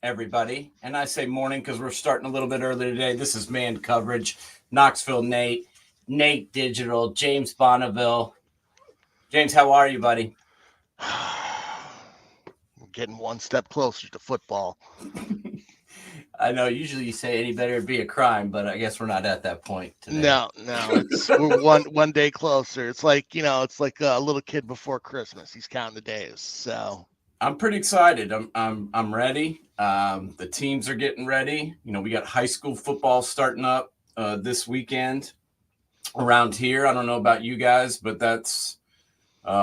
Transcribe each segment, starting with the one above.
everybody. And I say morning because we're starting a little bit early today. This is Man Coverage, Knoxville Nate, Nate Digital, James Bonneville. James, how are you, buddy? We're getting one step closer to football. I know usually you say any better it'd be a crime, but I guess we're not at that point today. No, we're one day closer. It's like a little kid before Christmas. He's counting the days. So I'm pretty excited. I'm ready. The teams are getting ready. We got high school football starting up this weekend around here. I don't know about you guys, but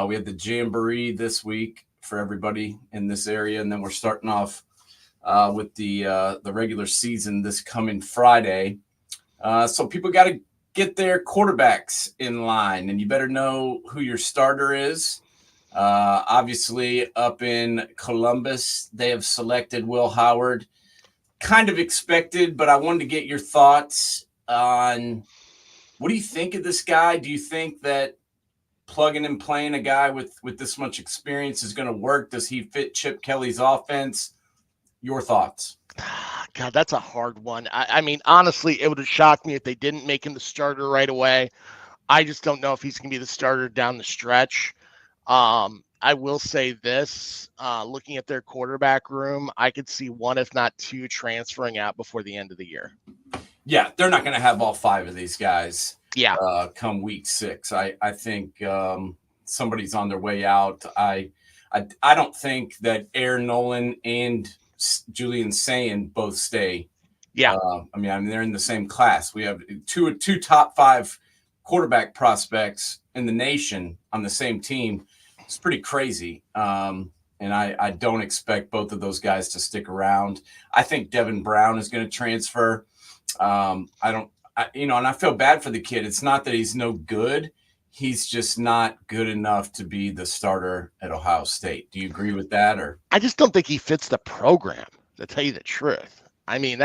we had the jamboree this week for everybody in this area, and then we're starting off with the regular season this coming Friday. So people got to get their quarterbacks in line, and you better know who your starter is. Obviously, up in Columbus, they have selected Will Howard. Kind of expected, but I wanted to get your thoughts on what do you think of this guy? Do you think that plugging and playing a guy with this much experience is going to work? Does he fit Chip Kelly's offense? Your thoughts? God, that's a hard one. I mean, honestly, it would have shocked me if they didn't make him the starter right away. I just don't know if he's going to be the starter down the stretch. I will say this, looking at their quarterback room, I could see one, if not two, transferring out before the end of the year. Yeah, they're not going to have all five of these guys Yeah. Come week 6. I think somebody's on their way out. I don't think that Aaron Nolan and Julian Sayin both stay. Yeah. I mean, they're in the same class. We have two top 5 quarterback prospects in the nation on the same team. It's pretty crazy. And I don't expect both of those guys to stick around. I think Devin Brown is going to transfer. And I feel bad for the kid. It's not that he's no good. He's just not good enough to be the starter at Ohio State. Do you agree with that? Or I just don't think he fits the program, to tell you the truth. I mean,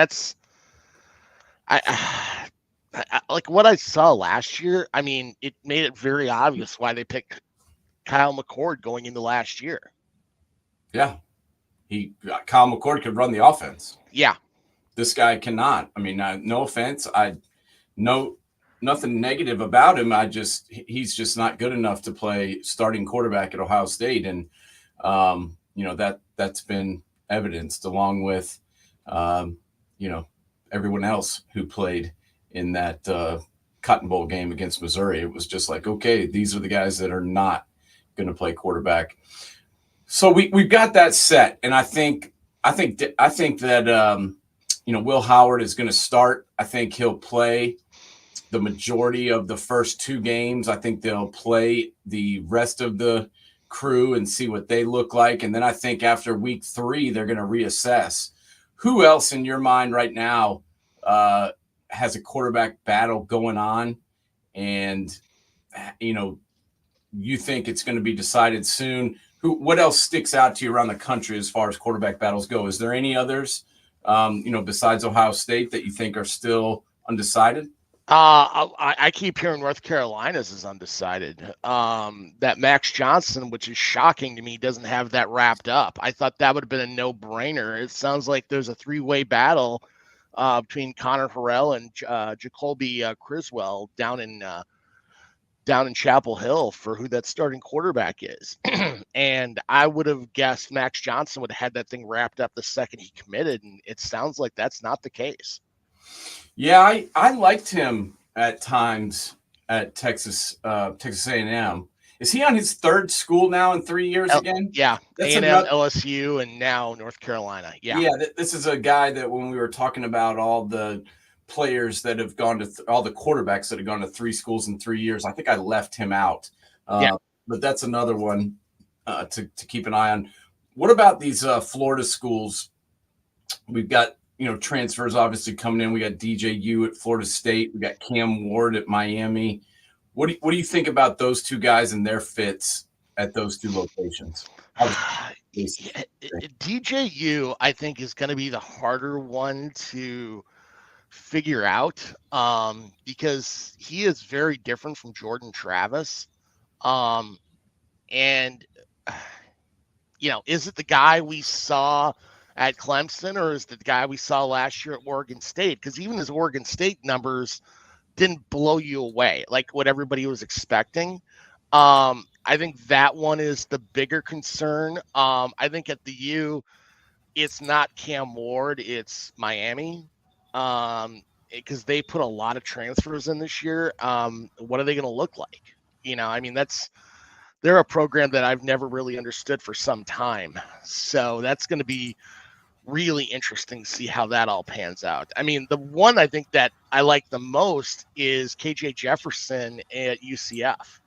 I like what I saw last year. I mean, it made it very obvious why they picked Kyle McCord going into last year. Yeah. Kyle McCord could run the offense. Yeah. This guy cannot. I mean, no offense. Nothing negative about him. He's just not good enough to play starting quarterback at Ohio State. And, that's been evidenced along with, everyone else who played in that Cotton Bowl game against Missouri. It was just like, okay, these are the guys that are not going to play quarterback. So we've got that set. And I think that, Will Howard is going to start. I think he'll play the majority of the first 2 games. I think they'll play the rest of the crew and see what they look like. And then I think after week 3, they're going to reassess. Who else in your mind right now has a quarterback battle going on? And, you think it's going to be decided soon? What else sticks out to you around the country as far as quarterback battles go? Is there any others, besides Ohio State that you think are still undecided? I keep hearing North Carolina's is undecided. That Max Johnson, which is shocking to me, doesn't have that wrapped up. I thought that would have been a no-brainer. It sounds like there's a 3-way battle between Connor Harrell and Jacoby Criswell down in Chapel Hill for who that starting quarterback is. And I would have guessed Max Johnson would have had that thing wrapped up the second he committed, and it sounds like that's not the case. Yeah, I liked him at times at Texas A&M. Is he on his 3rd school now in 3 years again? Yeah, A&M, LSU, and now North Carolina. Yeah, this is a guy that when we were talking about all the players that have gone to all the quarterbacks that have gone to 3 schools in 3 years, I think I left him out. But that's another one to keep an eye on. What about these Florida schools? We've got transfers obviously coming in. We got DJU at Florida State. We got Cam Ward at Miami. What do you think about those 2 guys and their fits at those 2 locations? DJU, I think, is going to be the harder one to figure out because he is very different from Jordan Travis. And, is it the guy we saw at Clemson, or is the guy we saw last year at Oregon State? Because even his Oregon State numbers didn't blow you away like what everybody was expecting. I think that one is the bigger concern. I think at the U, it's not Cam Ward, it's Miami. Because they put a lot of transfers in this year. What are they going to look like? I mean, they're a program that I've never really understood for some time. So that's going to be really interesting to see how that all pans out. I mean, the one I think that I like the most is KJ Jefferson at UCF.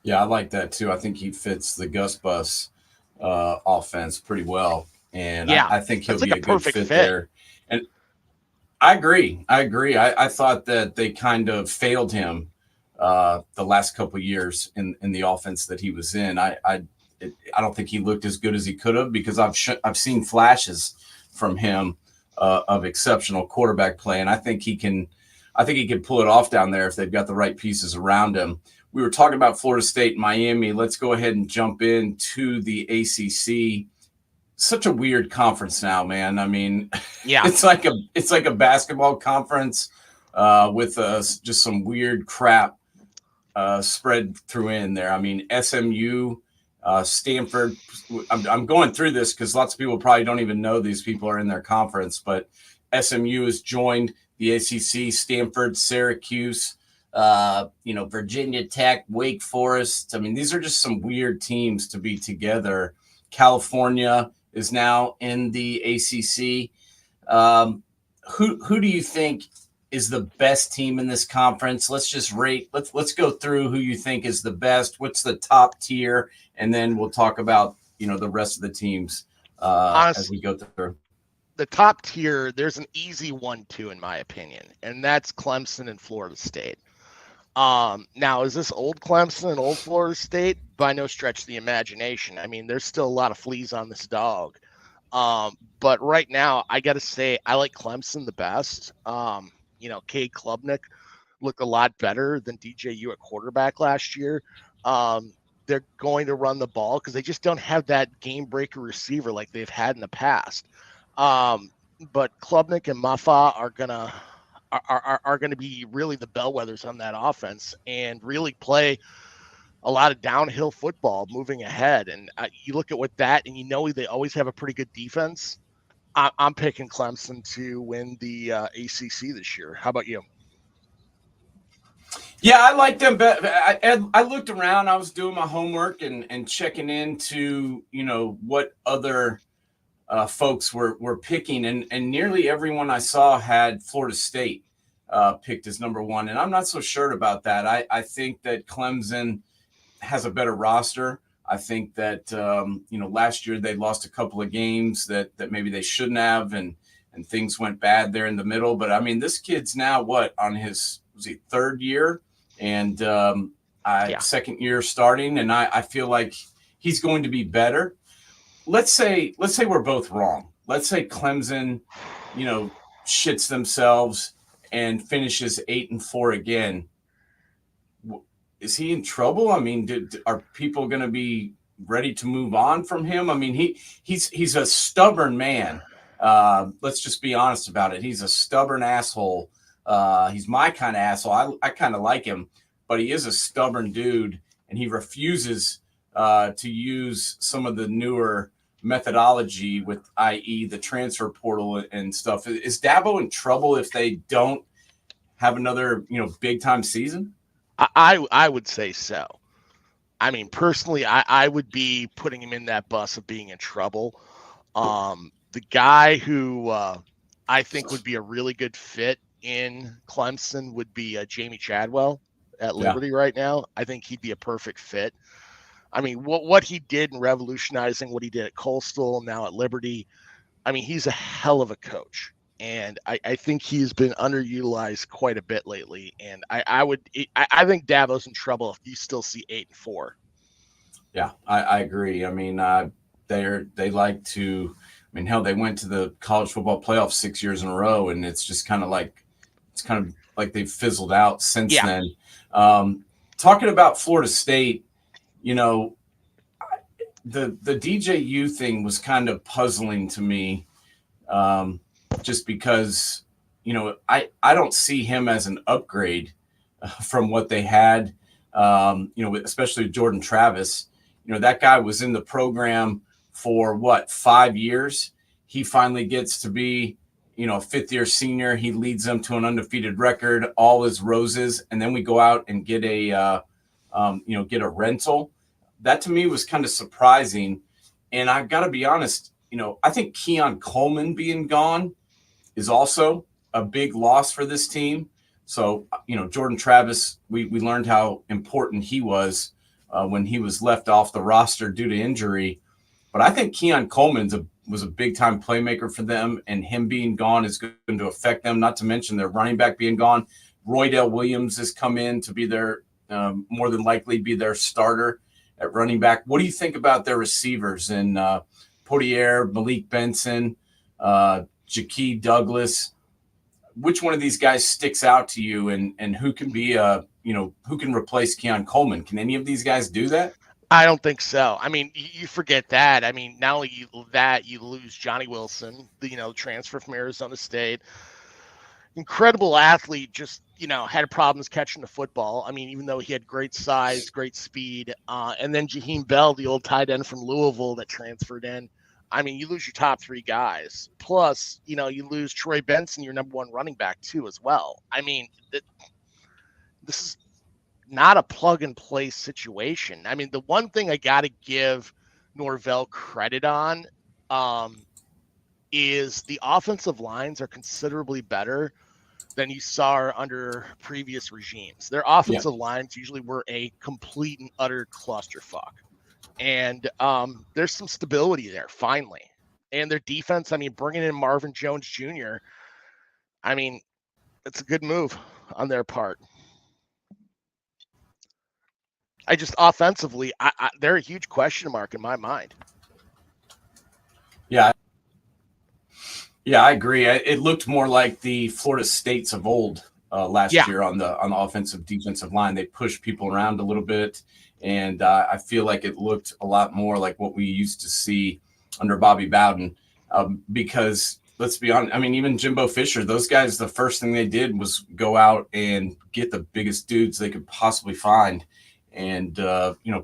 Yeah, I like that too. I think he fits the Gus Bus offense pretty well. And Yeah, I think he'll that's like be a a good perfect fit fit. there. And I agree. I thought that they kind of failed him the last couple of years in the offense that he was in. I don't think he looked as good as he could have because I've seen flashes from him of exceptional quarterback play, and I think he can pull it off down there if they've got the right pieces around him. We were talking about Florida State, Miami. Let's go ahead and jump into the ACC. Such a weird conference now, man. I mean, Yeah. it's like a basketball conference with just some weird crap spread through in there. I mean, SMU, Stanford. I'm going through this because lots of people probably don't even know these people are in their conference, but SMU has joined the ACC. Stanford, Syracuse, Virginia Tech, Wake Forest. I mean, these are just some weird teams to be together. California is now in the ACC. Who do you think is the best team in this conference? Let's just rate. Let's go through who you think is the best. What's the top tier, and then we'll talk about the rest of the teams as we go through. The top tier, there's an easy 1-2 in my opinion, and that's Clemson and Florida State. Now, is this old Clemson and old Florida State? By no stretch of the imagination. I mean, there's still a lot of fleas on this dog. But right now, I got to say, I like Clemson the best. Cade Klubnik looked a lot better than DJU at quarterback last year. They're going to run the ball because they just don't have that game breaker receiver like they've had in the past. But Klubnik and Muffa are going to be really the bellwethers on that offense and really play a lot of downhill football moving ahead. And you look at what that, and they always have a pretty good defense. I'm picking Clemson to win the ACC this year. How about you? Yeah, I like them. I looked around. I was doing my homework and checking into what other folks were picking, and nearly everyone I saw had Florida State picked as number one, and I'm not so sure about that. I think that Clemson has a better roster. I think that last year they lost a couple of games that maybe they shouldn't have, and things went bad there in the middle. But I mean, this kid's now on his third year and second year starting, and I feel like he's going to be better. Let's say we're both wrong. Let's say Clemson, shits themselves and finishes 8-4 again. Is he in trouble? I mean, are people going to be ready to move on from him? I mean, he's a stubborn man. Let's just be honest about it. He's a stubborn asshole. He's my kind of asshole. I kind of like him, but he is a stubborn dude, and he refuses to use some of the newer methodology with, i.e., the transfer portal and stuff. Is Dabo in trouble if they don't have another, big time season? I would say so. I mean, personally, I would be putting him in that bus of being in trouble. The guy who I think would be a really good fit in Clemson would be Jamie Chadwell at Liberty right now. I think he'd be a perfect fit. I mean, what he did in revolutionizing what he did at Coastal, now at Liberty, I mean, he's a hell of a coach. And I think he's been underutilized quite a bit lately. And I think Dabo's in trouble if you still see 8-4. Yeah, I agree. I mean, they like to. I mean, hell, they went to the college football playoff 6 years in a row, and it's kind of like they've fizzled out since then. Talking about Florida State, the DJU thing was kind of puzzling to me, just because I don't see him as an upgrade from what they had. Especially Jordan Travis. That guy was in the program for what, 5 years. He finally gets to be a fifth-year senior. He leads them to an undefeated record, all his roses, and then we go out and get a rental. That to me was kind of surprising. And I've got to be honest, I think Keon Coleman being gone is also a big loss for this team. So, Jordan Travis, we learned how important he was when he was left off the roster due to injury. But I think Keon Coleman was a big-time playmaker for them, and him being gone is going to affect them, not to mention their running back being gone. Roydell Williams has come in to be their more than likely be their starter at running back. What do you think about their receivers and Potier, Malik Benson, Jaquez Douglas? Which one of these guys sticks out to you, and who can be who can replace Keon Coleman? Can any of these guys do that? I don't think so. I mean, you forget that. I mean, not only you lose Johnny Wilson, transfer from Arizona State, incredible athlete, just had problems catching the football. I mean, even though he had great size, great speed, and then Jaheim Bell, the old tight end from Louisville that transferred in. I mean, you lose your top three guys. Plus, you lose Troy Benson, your number one running back too, as well. I mean, this is not a plug and play situation. I mean, the one thing I got to give Norvell credit on is the offensive lines are considerably better than you saw under previous regimes. Their offensive lines usually were a complete and utter clusterfuck. And there's some stability there, finally. And their defense, I mean, bringing in Marvin Jones Jr., I mean, it's a good move on their part. I just offensively, they're a huge question mark in my mind. Yeah, I agree. It looked more like the Florida States of old last year on the offensive defensive line. They pushed people around a little bit, and I feel like it looked a lot more like what we used to see under Bobby Bowden. Because let's be honest, I mean, even Jimbo Fisher, those guys, the first thing they did was go out and get the biggest dudes they could possibly find, and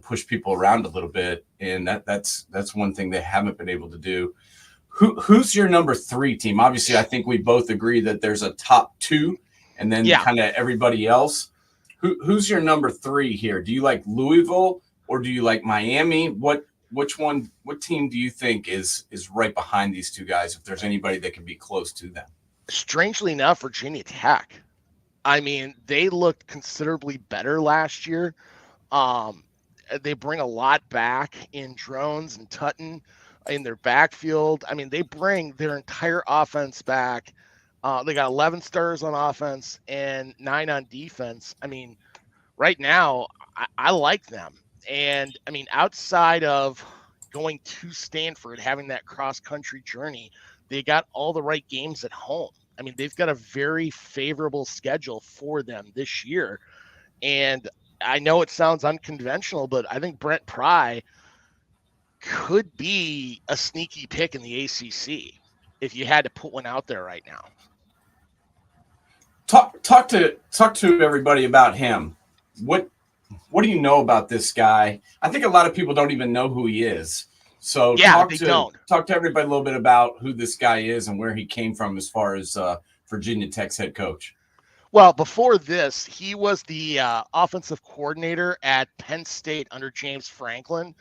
push people around a little bit. And that's one thing they haven't been able to do. Who's your number 3 team? Obviously, I think we both agree that there's a top 2 and then kind of everybody else. Who's your number 3 here? Do you like Louisville or do you like Miami? What team do you think is right behind these two guys, if there's anybody that can be close to them? Strangely enough, Virginia Tech. I mean, they looked considerably better last year. They bring a lot back in Drones and Tutton in their backfield. I mean, they bring their entire offense back. They got 11 stars on offense and 9 on defense. I mean, right now, I like them. And I mean, outside of going to Stanford, having that cross-country journey, they got all the right games at home. I mean, they've got a very favorable schedule for them this year. And I know it sounds unconventional, but I think Brent Pry could be a sneaky pick in the ACC if you had to put one out there right now. Talk to everybody about him. What do you know about this guy? I think a lot of people don't even know who he is. So talk to everybody a little bit about who this guy is and where he came from as far as Virginia Tech's head coach. Well, before this, he was the offensive coordinator at Penn State under James Franklin.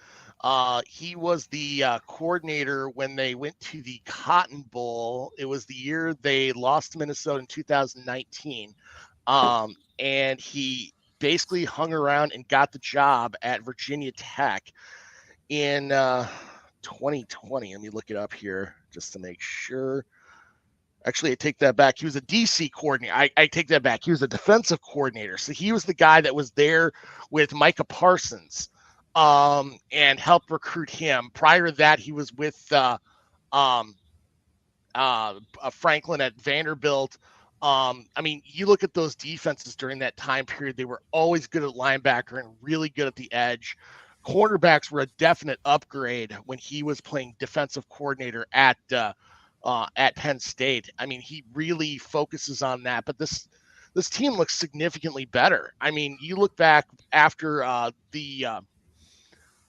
He was the coordinator when they went to the Cotton Bowl. It was the year they lost to Minnesota in 2019. And he basically hung around and got the job at Virginia Tech in 2020. Let me look it up here just to make sure. Actually, I take that back. He was a DC coordinator. I take that back. He was a defensive coordinator. So he was the guy that was there with Micah Parsons and helped recruit him. Prior to that, he was with Franklin at Vanderbilt. I mean, you look at those defenses during that time period, they were always good at linebacker and really good at the edge. cornerbacks were a definite upgrade when he was playing defensive coordinator at Penn State. I mean, he really focuses on that, but this team looks significantly better. I mean, you look back after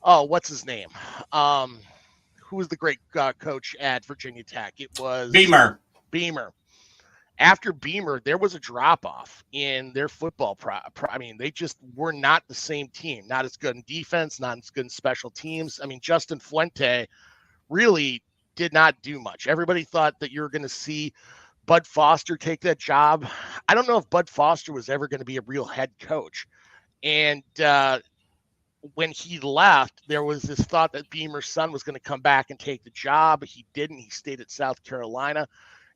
what's his name? Who was the great coach at Virginia Tech? It was Beamer. After Beamer, there was a drop off in their football. I mean, they just were not the same team. Not as good in defense, not as good in special teams. I mean, Justin Fuente really did not do much. Everybody thought that you were going to see Bud Foster take that job. I don't know if Bud Foster was ever going to be a real head coach. And when he left, there was this thought that Beamer's son was going to come back and take the job. He didn't. He stayed at South Carolina.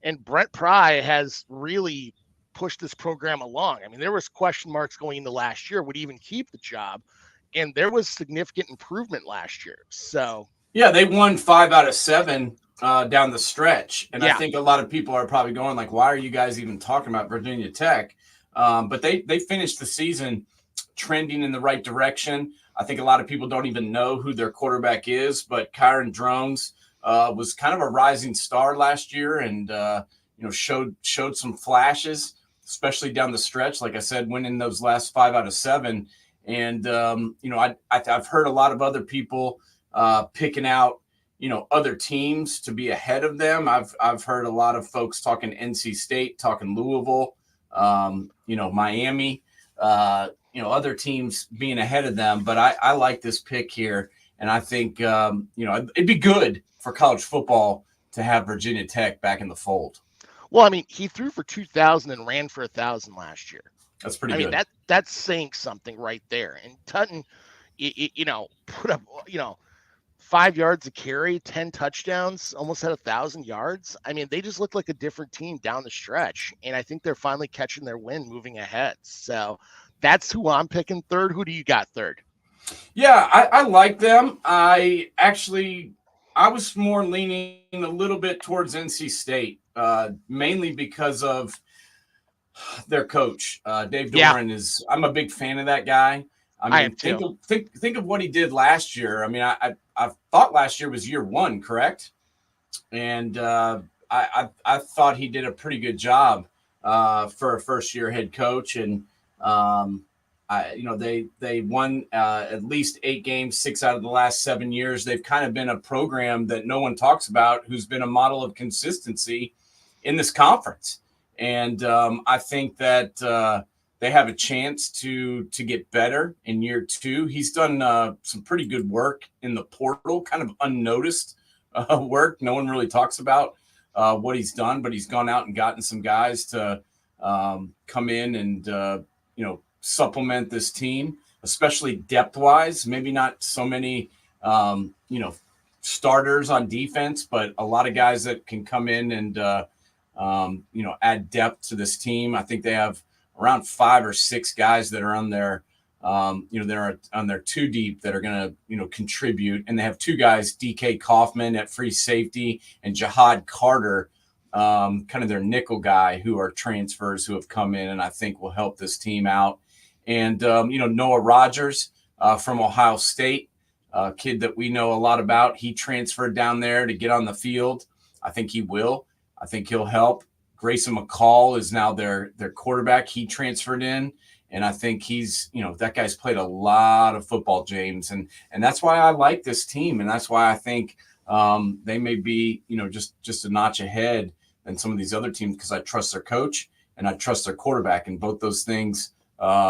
And Brent Pry has really pushed this program along. I mean, there was question marks going into last year, would he even keep the job? And there was significant improvement last year. So yeah, they won 5 out of 7 down the stretch. And yeah. I think a lot of people are probably going like, why are you guys even talking about Virginia Tech? But they finished the season trending in the right direction. I think a lot of people don't even know who their quarterback is, but Kyron Drones was kind of a rising star last year, and showed some flashes, especially down the stretch. Like I said, winning those last 5 out of 7, and I've heard a lot of other people picking out other teams to be ahead of them. I've heard a lot of folks talking NC State, talking Louisville, Miami, other teams being ahead of them. But I like this pick here, and I think it'd be good for college football to have Virginia Tech back in the fold. Well, I mean, he threw for 2,000 and ran for 1,000 last year. That's pretty good. I mean, that's saying something right there. And Tutton, put up, 5 yards a carry, 10 touchdowns, almost had 1,000 yards. I mean, they just look like a different team down the stretch. And I think they're finally catching their wind, moving ahead. So that's who I'm picking third. Who do you got third? Yeah, I like them. I was more leaning a little bit towards NC State, mainly because of their coach, Dave Doeren. I'm a big fan of that guy. I mean, think of what he did last year. I mean, I thought last year was year 1, correct? And I thought he did a pretty good job for a first-year head coach, and they won at least 8 games, 6 out of the last 7 years. They've kind of been a program that no one talks about, who's been a model of consistency in this conference. And I think that they have a chance to get better in year 2. He's done some pretty good work in the portal, kind of unnoticed work. No one really talks about what he's done, but he's gone out and gotten some guys to come in and, supplement this team, especially depth-wise. Maybe not so many, starters on defense, but a lot of guys that can come in and, add depth to this team. I think they have around 5 or 6 guys that are on their, they're on their 2 deep that are going to, contribute. And they have 2 guys, DK Kaufman at free safety and Jihad Carter, kind of their nickel guy, who are transfers who have come in and I think will help this team out. And, Noah Rogers from Ohio State, a kid that we know a lot about. He transferred down there to get on the field. I think he will. I think he'll help. Grayson McCall is now their quarterback. He transferred in, and I think he's, that guy's played a lot of football, James. And that's why I like this team. And that's why I think they may be, just a notch ahead than some of these other teams, because I trust their coach and I trust their quarterback. And both those things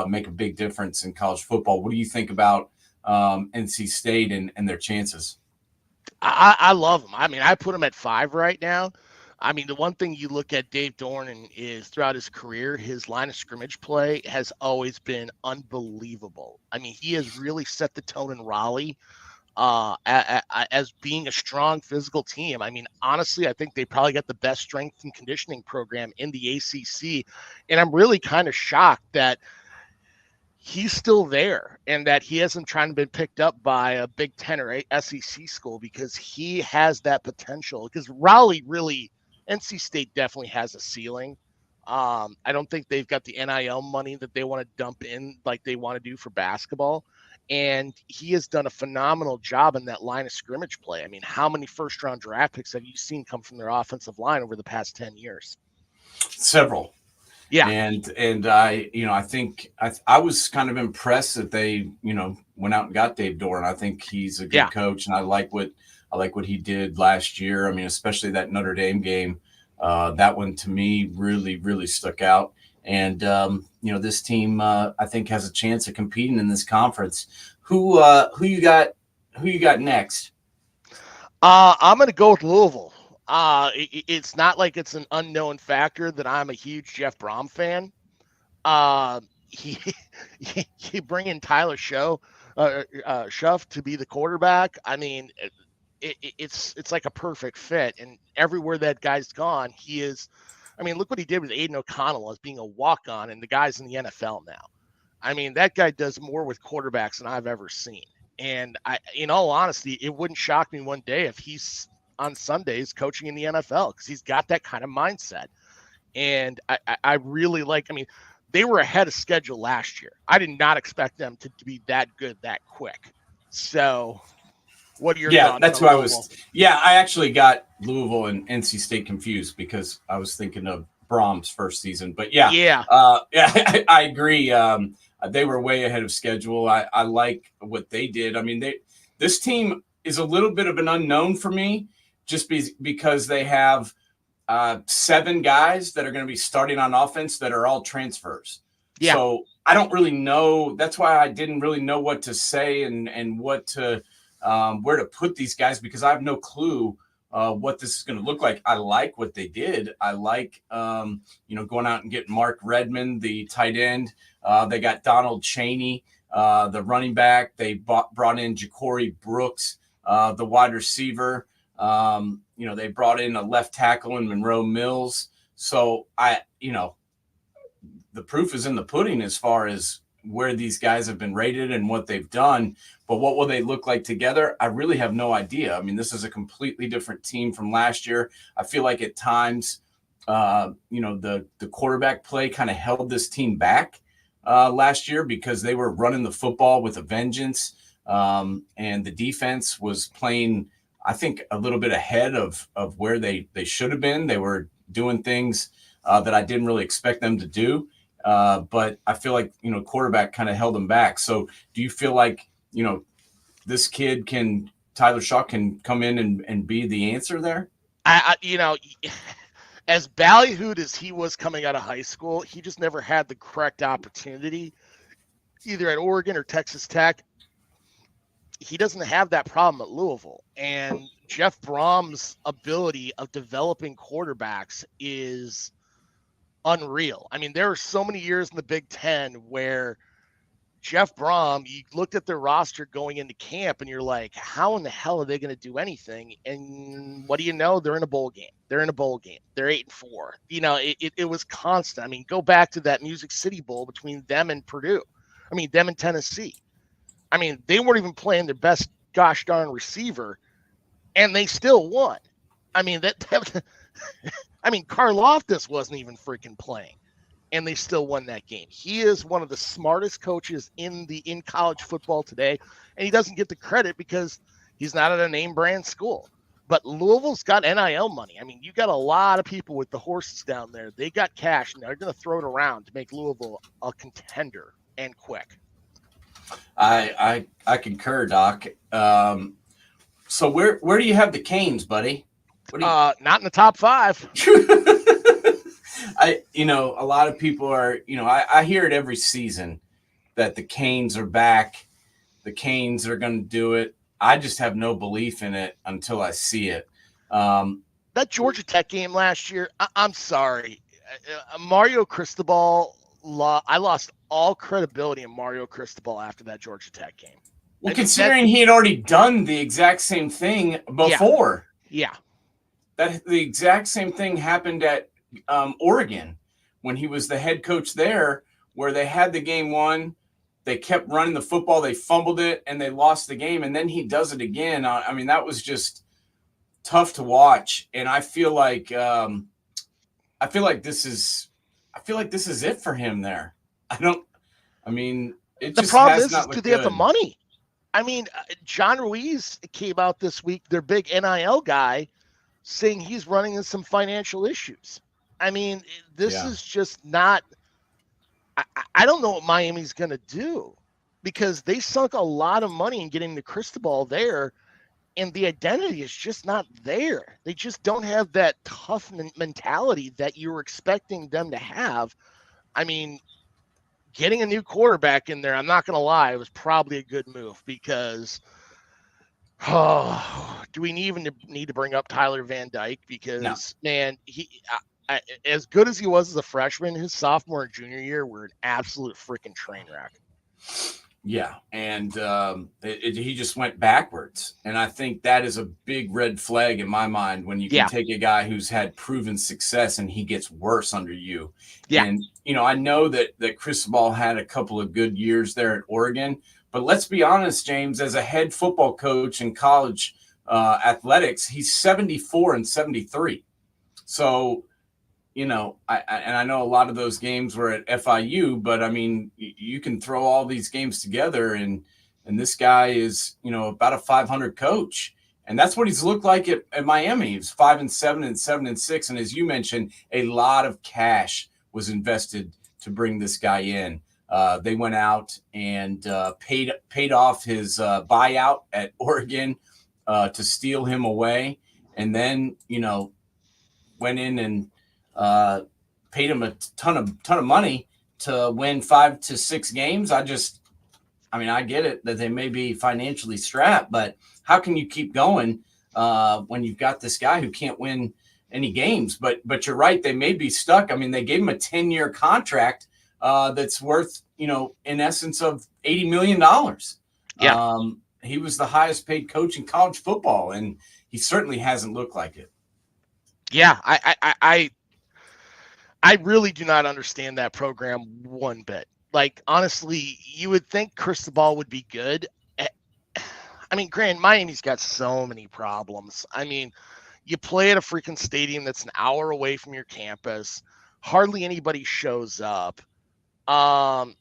make a big difference in college football. What do you think about NC State and their chances? I love them. I mean, I put them at 5 right now. I mean, the one thing you look at Dave Doeren is throughout his career, his line of scrimmage play has always been unbelievable. I mean, he has really set the tone in Raleigh as being a strong physical team. I mean, honestly, I think they probably got the best strength and conditioning program in the ACC. And I'm really kind of shocked that he's still there and that he hasn't been picked up by a Big Ten or SEC school, because he has that potential. Because Raleigh really, NC State definitely has a ceiling. I don't think they've got the NIL money that they want to dump in like they want to do for basketball. And he has done a phenomenal job in that line of scrimmage play. I mean, how many first-round draft picks have you seen come from their offensive line over the past 10 years? Several. Yeah. And I think I was kind of impressed that they, went out and got Dave Doran. I think he's a good coach, and I like what he did last year. I mean, especially that Notre Dame game. That one to me really, really stuck out. And this team I think has a chance of competing in this conference. Who you got next? I'm going to go with Louisville. It's not like it's an unknown factor that I'm a huge Jeff Brom fan. He bring in Tyler Schuff to be the quarterback. I mean, it's like a perfect fit, and everywhere that guy's gone, he is. I mean, look what he did with Aiden O'Connell as being a walk-on, and the guy's in the NFL now. I mean, that guy does more with quarterbacks than I've ever seen. And in all honesty, it wouldn't shock me one day if he's on Sundays coaching in the NFL, because he's got that kind of mindset. And I really like. I mean, they were ahead of schedule last year. I did not expect them to be that good that quick. So, what are your thoughts? That's what I was. Yeah, I actually got Louisville and NC State confused because I was thinking of Brom's first season. But I agree. They were way ahead of schedule. I like what they did. I mean, this team is a little bit of an unknown for me, just because they have 7 guys that are going to be starting on offense that are all transfers. Yeah. So I don't really know. That's why I didn't really know what to say and what to where to put these guys, because I have no clue what this is going to look like. I like what they did. I like going out and getting Mark Redmond, the tight end. They got Donald Chaney, the running back. They brought in Ja'Cory Brooks, the wide receiver. They brought in a left tackle in Monroe Mills. So the proof is in the pudding as far as where these guys have been rated and what they've done. But what will they look like together? I really have no idea. I mean, this is a completely different team from last year. I feel like at times, the quarterback play kind of held this team back last year because they were running the football with a vengeance. And the defense was playing, I think, a little bit ahead of where they should have been. They were doing things that I didn't really expect them to do. But I feel like, quarterback kind of held them back. So do you feel like, this kid Tyler Schuff can come in and be the answer there? As ballyhooed as he was coming out of high school, he just never had the correct opportunity, either at Oregon or Texas Tech. He doesn't have that problem at Louisville. And Jeff Brom's ability of developing quarterbacks is unreal. I mean, there are so many years in the Big Ten where Jeff Brom, you looked at their roster going into camp and you're like, how in the hell are they going to do anything? And what do you know? They're in a bowl game. They're 8-4. It was constant. I mean, go back to that Music City Bowl between them and Purdue. I mean, them and Tennessee. I mean, they weren't even playing their best gosh darn receiver, and they still won. I mean, Karlaftis wasn't even freaking playing, and they still won that game. He is one of the smartest coaches in college football today, and he doesn't get the credit because he's not at a name brand school. But Louisville's got NIL money. I mean, you got a lot of people with the horses down there. They got cash, and they're going to throw it around to make Louisville a contender, and quick. I concur, Doc. So where do you have the Canes, buddy? Not in the top 5. A lot of people are, I hear it every season that the Canes are back. The Canes are going to do it. I just have no belief in it until I see it. That Georgia Tech game last year, I'm sorry. Mario Cristobal, I lost all credibility in Mario Cristobal after that Georgia Tech game. Well, considering he had already done the exact same thing before. Yeah. That the exact same thing happened at Oregon when he was the head coach there, where they had the game won. They kept running the football. They fumbled it and they lost the game. And then he does it again. I mean, that was just tough to watch. And I feel like this is it for him there. it The just problem has is not do looked they have the good. money? I mean, John Ruiz came out this week, their big NIL guy, saying he's running into some financial issues. I mean, this Yeah. is just not. I don't know what Miami's going to do because they sunk a lot of money in getting the Cristobal there, and the identity is just not there. They just don't have that tough mentality that you were expecting them to have. I mean, getting a new quarterback in there, I'm not going to lie, it was probably a good move because do we even need to bring up Tyler Van Dyke? No. Because, man, as good as he was as a freshman, his sophomore and junior year were an absolute freaking train wreck. Yeah, and he just went backwards, and I think that is a big red flag in my mind when you can take a guy who's had proven success and he gets worse under you. Yeah. And I know that Cristobal had a couple of good years there at Oregon, but let's be honest, James, as a head football coach in college athletics, he's 74 and 73. So I know a lot of those games were at FIU, but I mean, you can throw all these games together, and this guy is, about a 500 coach, and that's what he's looked like at Miami. He's 5-7 and 7-6, and as you mentioned, a lot of cash was invested to bring this guy in. They went out and paid off his buyout at Oregon to steal him away, and then went in and paid him a ton of money to win 5 to 6 games. I get it that they may be financially strapped, but how can you keep going when you've got this guy who can't win any games? But you're right, they may be stuck. I mean, they gave him a 10-year contract that's worth, in essence of $80 million. Yeah. He was the highest paid coach in college football, and he certainly hasn't looked like it. Yeah, I really do not understand that program one bit. Like, honestly, you would think Cristobal would be good. I mean, granted, Miami's got so many problems. I mean, you play at a freaking stadium that's an hour away from your campus. Hardly anybody shows up. Until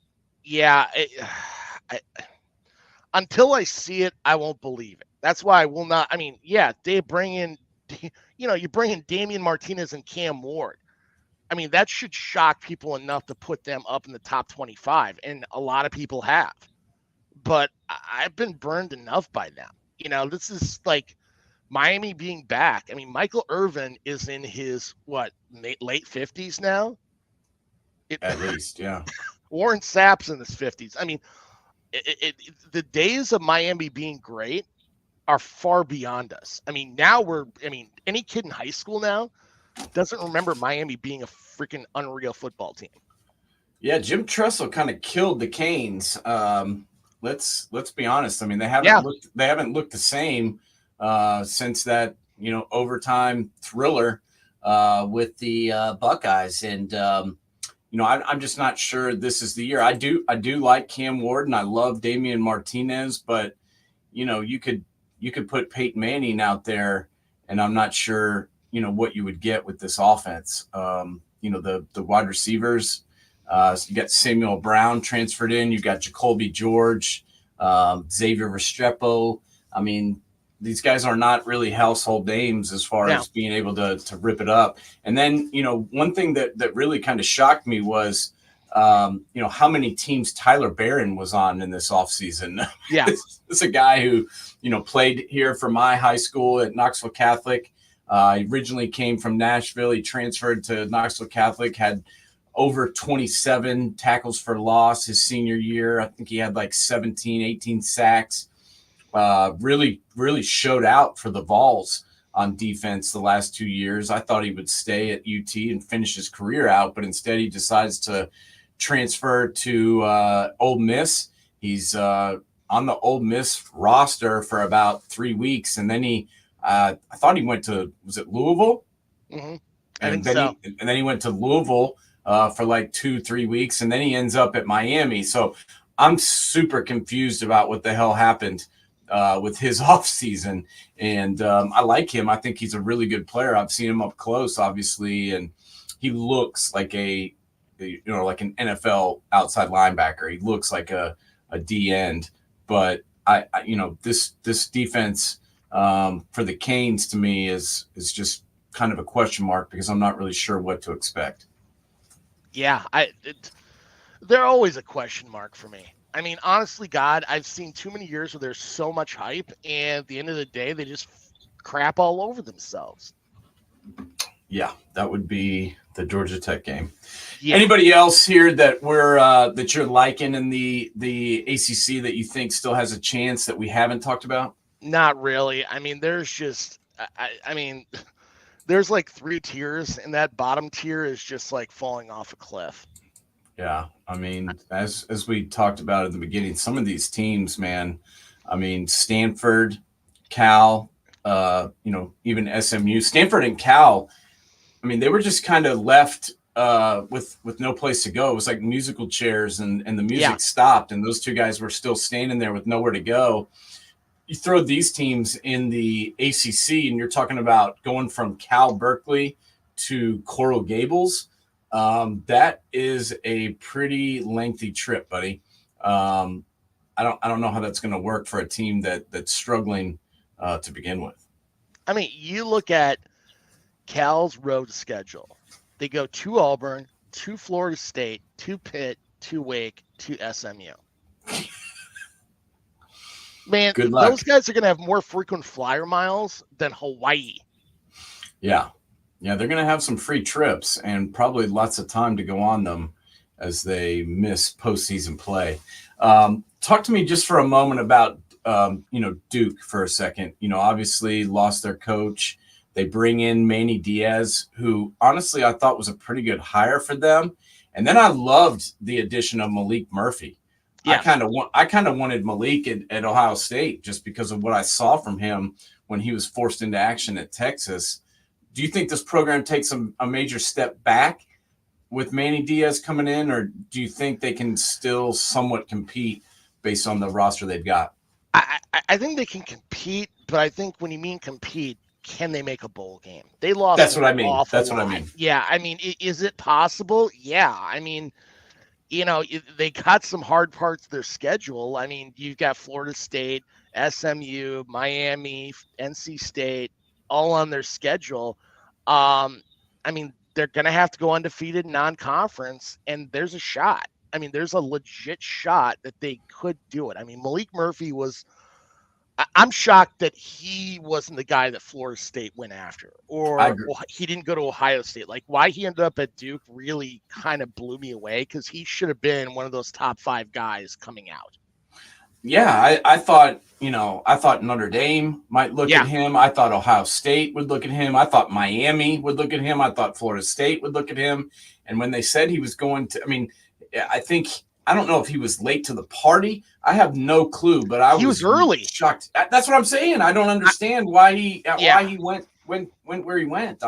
I see it, I won't believe it. That's why I will not. I mean, yeah, they bring in, you bring in Damian Martinez and Cam Ward. I mean, that should shock people enough to put them up in the top 25, and a lot of people have. But I've been burned enough by them. This is like Miami being back. I mean, Michael Irvin is in his, late 50s now? At least, yeah. Warren Sapp's in his 50s. I mean, the days of Miami being great are far beyond us. I mean, any kid in high school now doesn't remember Miami being a freaking unreal football team. Yeah, Jim Tressel kind of killed the Canes. Let's be honest. I mean, they haven't looked the same since that overtime thriller with the Buckeyes, and I'm just not sure this is the year. I do like Cam Ward, and I love Damian Martinez, but you could put Peyton Manning out there, and I'm not sure what you would get with this offense. The wide receivers, so you got Samuel Brown transferred in, you've got Jacoby George, Xavier Restrepo. I mean, these guys are not really household names as far as being able to rip it up. And then, one thing that really kind of shocked me was, how many teams Tyler Barron was on in this offseason. Yeah. This is a guy who, played here for my high school at Knoxville Catholic. He originally came from Nashville. He transferred to Knoxville Catholic, had over 27 tackles for loss his senior year. I think he had like 17, 18 sacks. Really, really showed out for the Vols on defense the last 2 years. I thought he would stay at UT and finish his career out, but instead he decides to transfer to Ole Miss. He's on the Ole Miss roster for about 3 weeks, and then I thought he went to, was it Louisville? Mm-hmm. And then he went to Louisville for like 2-3 weeks, and then he ends up at Miami. So I'm super confused about what the hell happened with his offseason. And I like him. I think he's a really good player. I've seen him up close, obviously, and he looks like like an NFL outside linebacker. He looks like a a D end. But this defense for the Canes to me is just kind of a question mark because I'm not really sure what to expect. Yeah, they're always a question mark for me. I mean, honestly, God, I've seen too many years where there's so much hype, and at the end of the day, they just crap all over themselves. Yeah, that would be the Georgia Tech game. Yeah. Anybody else here that that you're liking in the ACC that you think still has a chance that we haven't talked about? Not really. I mean, there's just, I mean, there's like 3 tiers, and that bottom tier is just like falling off a cliff. Yeah, I mean, as we talked about at the beginning, some of these teams, man. I mean, Stanford, Cal, even SMU, Stanford and Cal. I mean, they were just kind of left with no place to go. It was like musical chairs, and the music stopped, and those two guys were still standing there with nowhere to go. You throw these teams in the ACC, and you're talking about going from Cal Berkeley to Coral Gables. That is a pretty lengthy trip, buddy. I don't know how that's going to work for a team that's struggling to begin with. I mean, you look at Cal's road schedule. They go to Auburn, to Florida State, to Pitt, to Wake, to SMU. Man, good luck. Those guys are going to have more frequent flyer miles than Hawaii. Yeah, they're going to have some free trips and probably lots of time to go on them as they miss postseason play. Talk to me just for a moment about Duke for a second. Obviously lost their coach. They bring in Manny Diaz, who honestly I thought was a pretty good hire for them. And then I loved the addition of Malik Murphy. Yeah. I kind of wanted Malik at Ohio State just because of what I saw from him when he was forced into action at Texas. Do you think this program takes a major step back with Manny Diaz coming in, or do you think they can still somewhat compete based on the roster they've got? I think they can compete, but I think when you mean compete, can they make a bowl game? They lost. That's what I mean. That's what I mean. Yeah, I mean, is it possible? Yeah, I mean, they cut some hard parts of their schedule. I mean, you've got Florida State, SMU, Miami, NC State, all on their schedule. I mean, they're going to have to go undefeated non-conference, and there's a shot. I mean, there's a legit shot that they could do it. I mean, Malik Murphy I'm shocked that he wasn't the guy that Florida State went after, or he didn't go to Ohio State. Like, why he ended up at Duke really kind of blew me away, because he should have been one of those top 5 guys coming out. Yeah, I thought Notre Dame might look at him. I thought Ohio State would look at him. I thought Miami would look at him. I thought Florida State would look at him. And when they said he was going to, I don't know if he was late to the party. I have no clue, but he was early. Shocked. That's what I'm saying. I don't understand why he went where he went.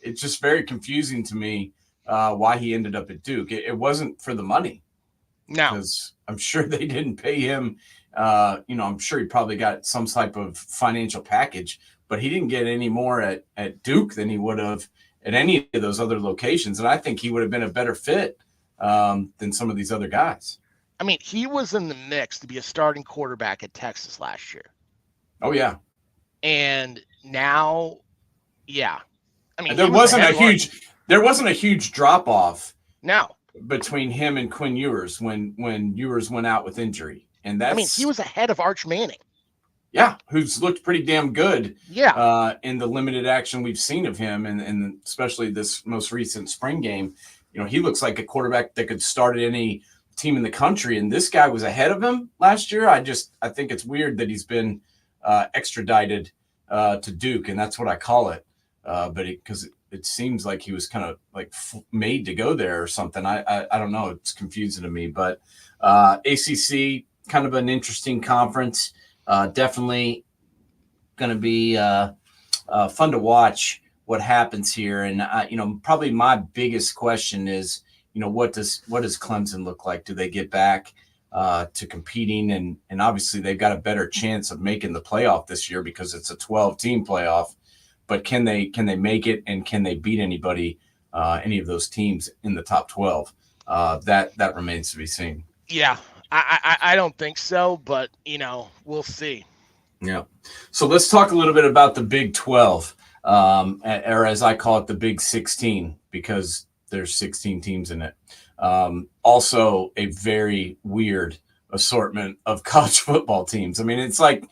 It's just very confusing to me why he ended up at Duke. It wasn't for the money. No, because I'm sure they didn't pay him. I'm sure he probably got some type of financial package, but he didn't get any more at Duke than he would have at any of those other locations. And I think he would have been a better fit than some of these other guys. I mean, he was in the mix to be a starting quarterback at Texas last year. Oh yeah. And now, yeah. I mean, there wasn't a huge drop off. No. Between him and Quinn Ewers when Ewers went out with injury. And he was ahead of Arch Manning. Yeah, who's looked pretty damn good. Yeah. In the limited action we've seen of him, and especially this most recent spring game. He looks like a quarterback that could start at any team in the country, and this guy was ahead of him last year. I think it's weird that he's been extradited to Duke, and that's what I call it. Because it seems like he was kind of like made to go there or something. I don't know. It's confusing to me, but ACC, kind of an interesting conference. Definitely going to be fun to watch what happens here. And probably my biggest question is, what does Clemson look like? Do they get back to competing? And obviously they've got a better chance of making the playoff this year because it's a 12-team playoff. But can they make it, and can they beat anybody, any of those teams in the top 12? That remains to be seen. Yeah, I don't think so, but we'll see. Yeah. So let's talk a little bit about the Big 12, or as I call it, the Big 16, because there's 16 teams in it. Also, a very weird assortment of college football teams. I mean, it's like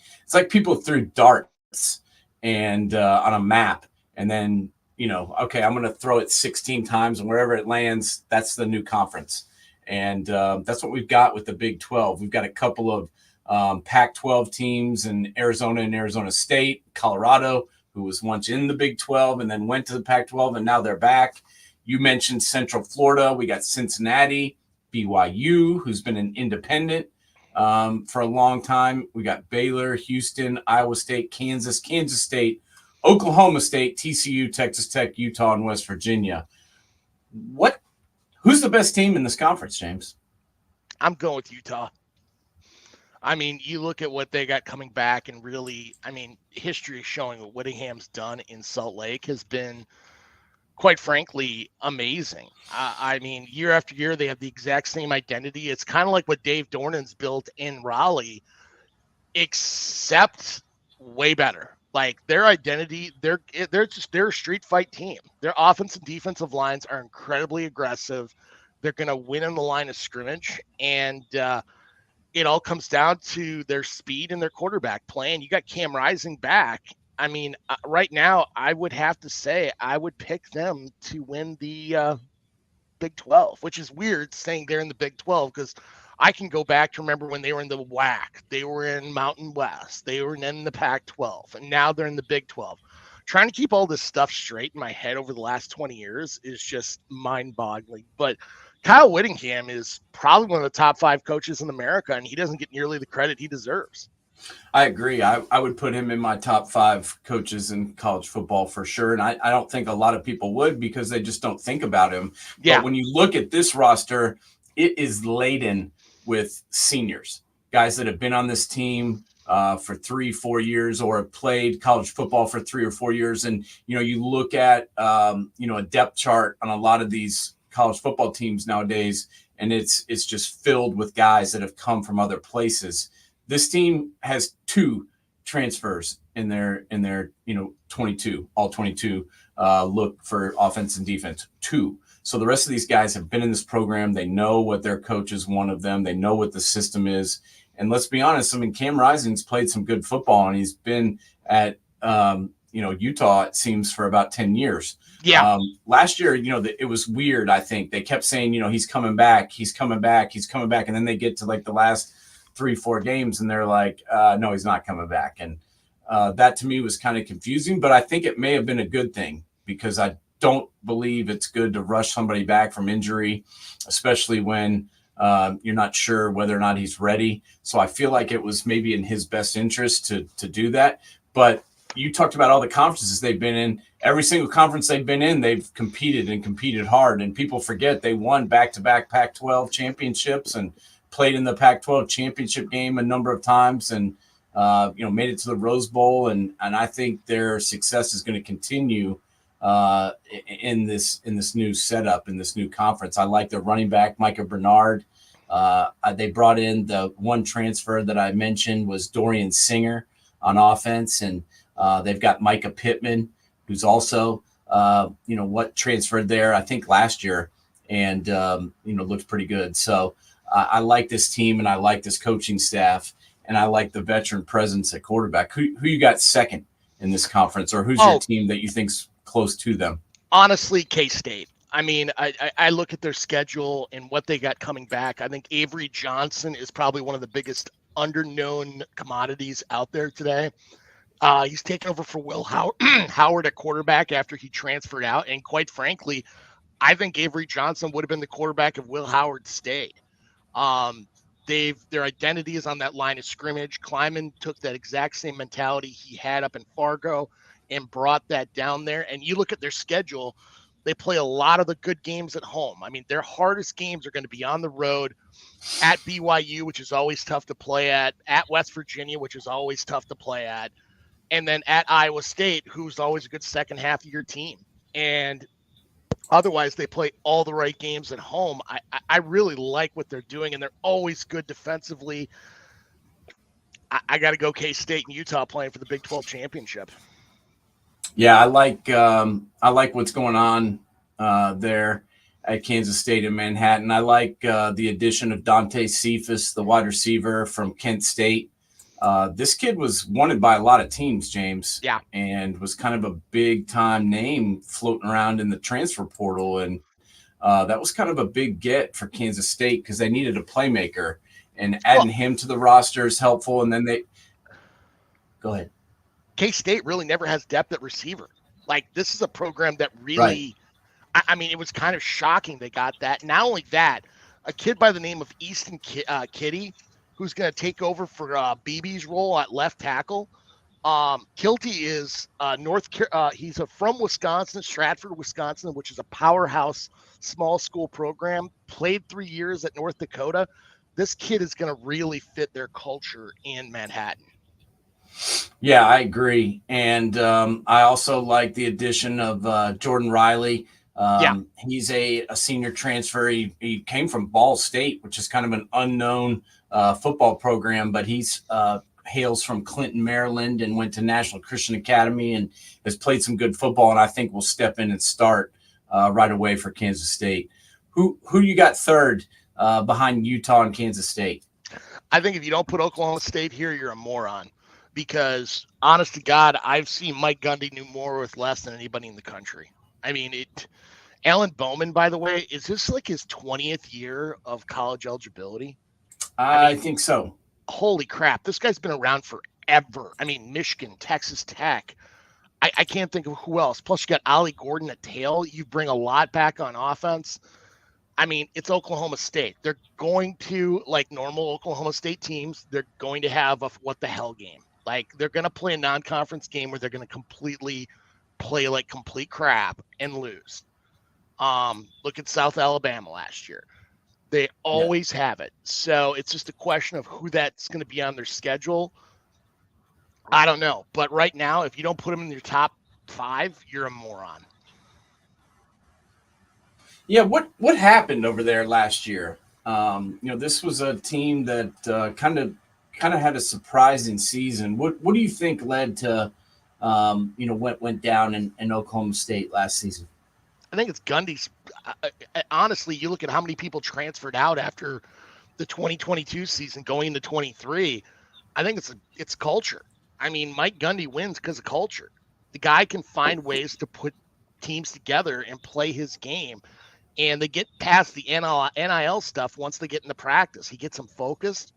people threw darts and on a map, and then okay, I'm going to throw it 16 times, and wherever it lands, that's the new conference. And that's what we've got with the Big 12. We've got a couple of Pac-12 teams in Arizona and Arizona State, Colorado, who was once in the Big 12 and then went to the Pac-12, and now they're back. You mentioned Central Florida. We got Cincinnati, BYU, who's been an independent for a long time. We got Baylor, Houston, Iowa State, Kansas State, Oklahoma State, TCU, Texas Tech, Utah, and West Virginia. Who's the best team in this conference, James? I'm going with Utah. I mean, you look at what they got coming back, and really, I mean, history is showing what Whittingham's done in Salt Lake has been, quite frankly, amazing. I mean, year after year, they have the exact same identity. It's kind of like what Dave Dornan's built in Raleigh, except way better. Like their identity, they're a street fight team. Their offense and defensive lines are incredibly aggressive. They're going to win in the line of scrimmage, and it all comes down to their speed and their quarterback playing. You got Cam Rising back. I mean, right now, I would have to say I would pick them to win the Big 12, which is weird saying they're in the Big 12 because I can go back to remember when they were in the WAC, they were in Mountain West, they were in the Pac-12, and now they're in the Big 12. Trying to keep all this stuff straight in my head over the last 20 years is just mind-boggling. But Kyle Whittingham is probably one of the top 5 coaches in America, and he doesn't get nearly the credit he deserves. I agree. I would put him in my top 5 coaches in college football for sure. And I don't think a lot of people would because they just don't think about him. Yeah. But when you look at this roster, it is laden with seniors, guys that have been on this team for 3-4 years or have played college football for 3 or 4 years. And, you look at, a depth chart on a lot of these college football teams nowadays, and it's just filled with guys that have come from other places. This team has 2 transfers in their 22 all 22 look for offense and defense. 2. So the rest of these guys have been in this program. They know what their coach is, one of them. They know what the system is. And let's be honest, I mean, Cam Rising's played some good football, and he's been at Utah, it seems, for about 10 years. Yeah. Last year, it was weird. I think they kept saying, he's coming back. And then they get to like the last 3-4 games and they're like, no, he's not coming back. And that to me was kind of confusing, but I think it may have been a good thing because I don't believe it's good to rush somebody back from injury, especially when you're not sure whether or not he's ready. So I feel like it was maybe in his best interest to do that. But you talked about all the conferences they've been in. Every single conference they've been in, they've competed hard. And people forget they won back-to-back Pac-12 championships and played in the Pac-12 championship game a number of times and, made it to the Rose Bowl. And I think their success is going to continue in this new setup, in this new conference. I like their running back, Micah Bernard. They brought in the one transfer that I mentioned was Dorian Singer on offense. And they've got Micah Pittman, who's also, transferred there, I think last year and, looked pretty good. So I like this team and I like this coaching staff and I like the veteran presence at quarterback. Who you got second in this conference, or who's your team that you think's close to them? Honestly, K-State. I mean, I look at their schedule and what they got coming back. I think Avery Johnson is probably one of the biggest underknown commodities out there today. He's taken over for Will Howard at quarterback after he transferred out. And quite frankly, I think Avery Johnson would have been the quarterback if Will Howard stayed. Their identity is on that line of scrimmage. Kleiman took that exact same mentality he had up in Fargo and brought that down there. And you look at their schedule, they play a lot of the good games at home. I mean, their hardest games are going to be on the road at BYU, which is always tough to play at West Virginia, which is always tough to play at, and then at Iowa State, who's always a good second half of your team. And Otherwise, they play all the right games at home. I really like what they're doing, and they're always good defensively. I got to go K-State and Utah playing for the Big 12 championship. Yeah, I like what's going on there at Kansas State and Manhattan. I like the addition of Dante Cephas, the wide receiver from Kent State. This kid was wanted by a lot of teams, James. Yeah. And was kind of a big time name floating around in the transfer portal. And that was kind of a big get for Kansas State because they needed a playmaker, and adding him to the roster is helpful. And then go ahead. K-State really never has depth at receiver. Like, this is a program that really, right. I mean, it was kind of shocking they got that. Not only that, a kid by the name of Easton Kitty, who's going to take over for BB's role at left tackle. Kilty is he's from Wisconsin, Stratford, Wisconsin, which is a powerhouse small school program. Played 3 years at North Dakota. This kid is going to really fit their culture in Manhattan. Yeah, I agree. And I also like the addition of Jordan Riley. He's a senior transfer. He came from Ball State, which is kind of an unknown football program, but he's hails from Clinton, Maryland, and went to National Christian Academy and has played some good football, and I think will step in and start right away for Kansas State. Who you got third behind Utah and Kansas State? I think if you don't put Oklahoma State here, you're a moron. Because, honest to God, I've seen Mike Gundy do more with less than anybody in the country. I mean, Alan Bowman, by the way, is this like his 20th year of college eligibility? I think so. Holy crap. This guy's been around forever. I mean, Michigan, Texas Tech. I can't think of who else. Plus, you got Ollie Gordon at tail. You bring a lot back on offense. I mean, it's Oklahoma State. They're going to, like normal Oklahoma State teams, they're going to have a what the hell game. Like, they're going to play a non-conference game where they're going to completely play like complete crap and lose. Look at South Alabama last year. They always have it. So it's just a question of who that's going to be on their schedule. I don't know. But right now, if you don't put them in your top 5, you're a moron. Yeah, what happened over there last year? This was a team that kind of had a surprising season. What do you think led to went down in Oklahoma State last season? I think it's Gundy's. Honestly, you look at how many people transferred out after the 2022 season going into 23. I think it's culture. I mean, Mike Gundy wins because of culture. The guy can find ways to put teams together and play his game, and they get past the NIL stuff once they get into practice. He gets them focused.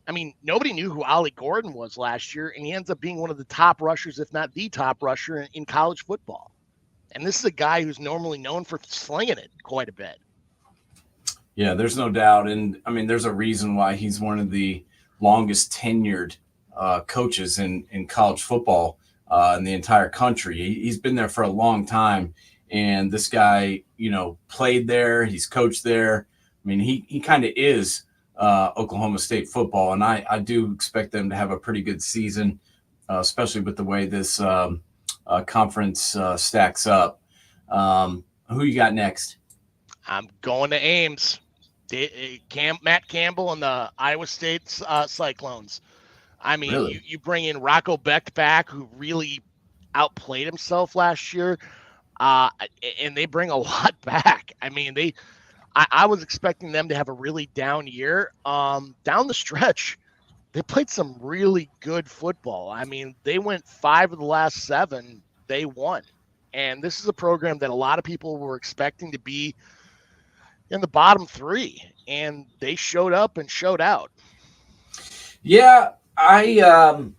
I mean, nobody knew who Ollie Gordon was last year, and he ends up being one of the top rushers, if not the top rusher in college football. And this is a guy who's normally known for slinging it quite a bit. Yeah, there's no doubt. And, I mean, there's a reason why he's one of the longest tenured coaches in college football in the entire country. He's been there for a long time. And this guy, played there. He's coached there. I mean, he kind of is Oklahoma State football. And I do expect them to have a pretty good season, especially with the way this conference stacks up. Who you got next? I'm going to Ames. Matt Campbell and the Iowa State Cyclones. I mean, really? You bring in Rocco Becht back, who really outplayed himself last year, and they bring a lot back. I mean, I was expecting them to have a really down year. Down the stretch, they played some really good football. I mean, they went 5 of the last 7. They won. And this is a program that a lot of people were expecting to be in the bottom 3, and they showed up and showed out. Yeah, it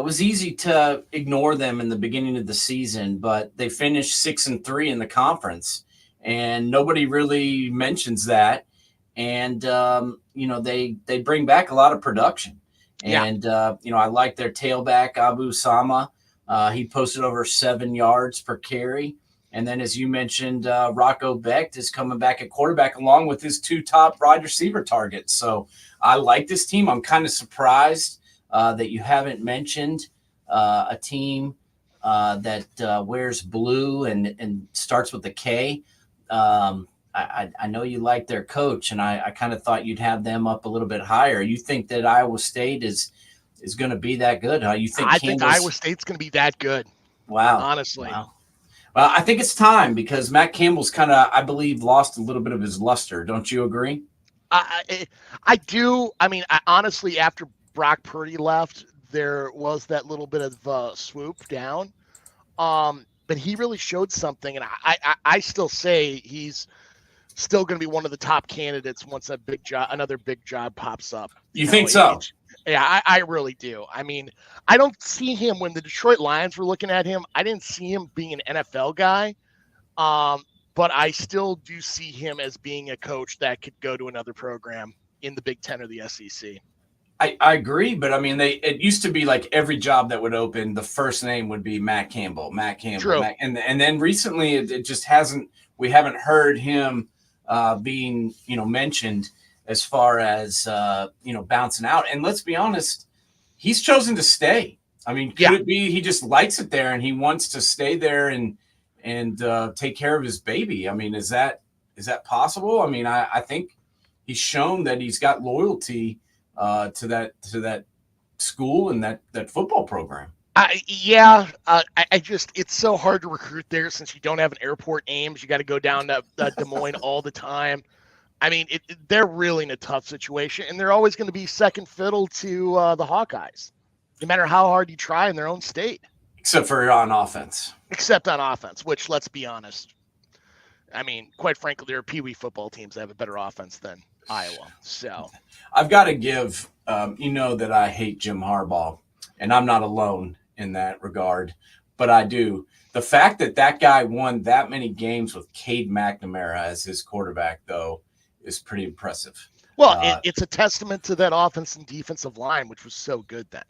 was easy to ignore them in the beginning of the season, but they finished 6-3 in the conference, and nobody really mentions that. And, they bring back a lot of production. And, I like their tailback, Abu Sama. He posted over 7 yards per carry. And then, as you mentioned, Rocco Becht is coming back at quarterback along with his 2 top wide receiver targets. So I like this team. I'm kind of surprised that you haven't mentioned a team that wears blue and starts with a K. I know you like their coach, and I kind of thought you'd have them up a little bit higher. You think that Iowa State is going to be that good? Huh? You think I think Iowa State's going to be that good. Wow. Honestly. Wow. Well, I think it's time because Matt Campbell's kind of, I believe, lost a little bit of his luster. Don't you agree? I do. I mean, honestly, after Brock Purdy left, there was that little bit of swoop down. But he really showed something, and I still say he's still going to be one of the top candidates once another big job pops up. You think so? Yeah, I really do. I mean, I don't see him when the Detroit Lions were looking at him. I didn't see him being an NFL guy, but I still do see him as being a coach that could go to another program in the Big Ten or the SEC. I agree, but I mean, it used to be like every job that would open, the first name would be Matt Campbell. True. And then recently it just hasn't. We haven't heard him being mentioned as far as bouncing out. And let's be honest, he's chosen to stay. I mean, could it be he just likes it there and he wants to stay there and take care of his baby? I mean, is that possible? I mean, I think he's shown that he's got loyalty to that school and that football program. I just, it's so hard to recruit there since you don't have an airport Ames. You got to go down to Des Moines all the time. I mean, they're really in a tough situation, and they're always going to be second fiddle to the Hawkeyes, no matter how hard you try in their own state. Except for on offense. Except on offense, which, let's be honest, I mean, quite frankly, there are Pee Wee football teams that have a better offense than Iowa. So I've got to give, that I hate Jim Harbaugh, and I'm not alone in that regard, but I do. The fact that guy won that many games with Cade McNamara as his quarterback, though, is pretty impressive. Well, it's a testament to that offense and defensive line, which was so good then.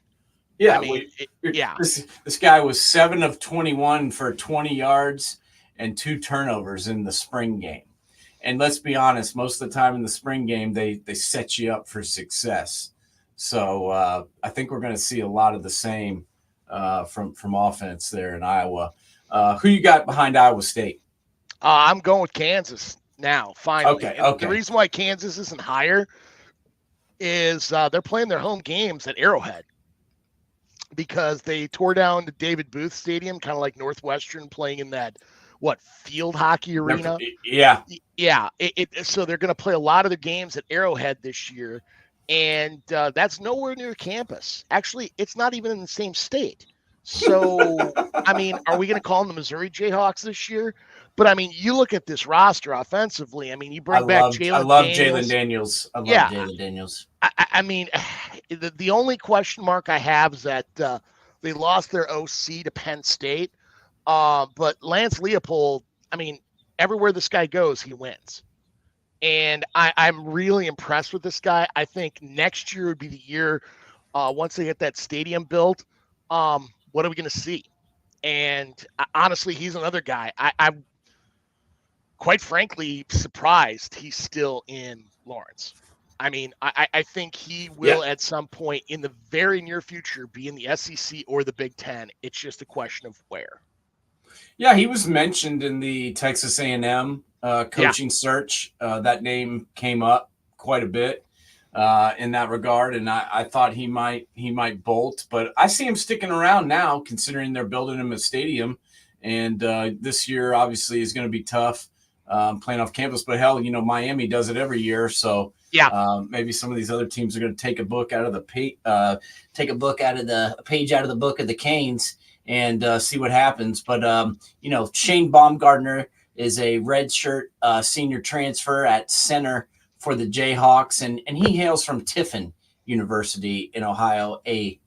Yeah, I mean, This guy was 7 of 21 for 20 yards and 2 turnovers in the spring game. And let's be honest, most of the time in the spring game, they set you up for success. So I think we're going to see a lot of the same from offense there in Iowa. Who you got behind Iowa State? I'm going with Kansas now, finally. Okay. The reason why Kansas isn't higher is they're playing their home games at Arrowhead because they tore down the David Booth Stadium, kind of like Northwestern playing in that, field hockey arena? Yeah. Yeah. So they're going to play a lot of the games at Arrowhead this year, and that's nowhere near campus. Actually, it's not even in the same state. So, I mean, are we going to call them the Missouri Jayhawks this year? But, I mean, you look at this roster offensively. I mean, you bring back Jalen Daniels. I love Jalen Daniels. I mean, the only question mark I have is that they lost their OC to Penn State. But Lance Leopold, I mean, everywhere this guy goes, he wins. And I'm really impressed with this guy. I think next year would be the year once they get that stadium built. What are we going to see? And honestly, he's another guy. I'm quite frankly surprised he's still in Lawrence. I mean, I think he will at some point in the very near future be in the SEC or the Big Ten. It's just a question of where. Yeah, he was mentioned in the Texas A&M coaching search. That name came up quite a bit in that regard, and I thought he might bolt. But I see him sticking around now, considering they're building him a stadium. And this year, obviously, is going to be tough playing off campus. But hell, Miami does it every year, so maybe some of these other teams are going to take a book out of the page out of the book of the Canes and see what happens. But Shane Baumgartner is a redshirt senior transfer at center for the Jayhawks, and he hails from Tiffin University in Ohio, a